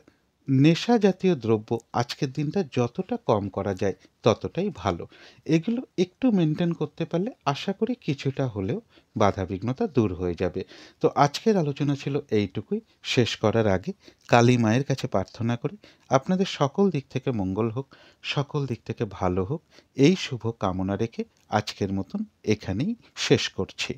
S1: নেশা জাতীয় দ্রব্য আজকের দিনটা যতটা কম করা যায় ততটাই ভালো। এগুলো একটু মেনটেন করতে পারলে আশা করি কিছুটা হলেও বাধাবিঘ্নতা দূর হয়ে যাবে। তো আজকের আলোচনা ছিল এইটুকুই। শেষ করার আগে কালী মায়ের কাছে প্রার্থনা করি আপনাদের সকল দিক থেকে মঙ্গল হোক, সকল দিক থেকে ভালো হোক, এই শুভ কামনা রেখে আজকের মতন এখানেই শেষ করছি।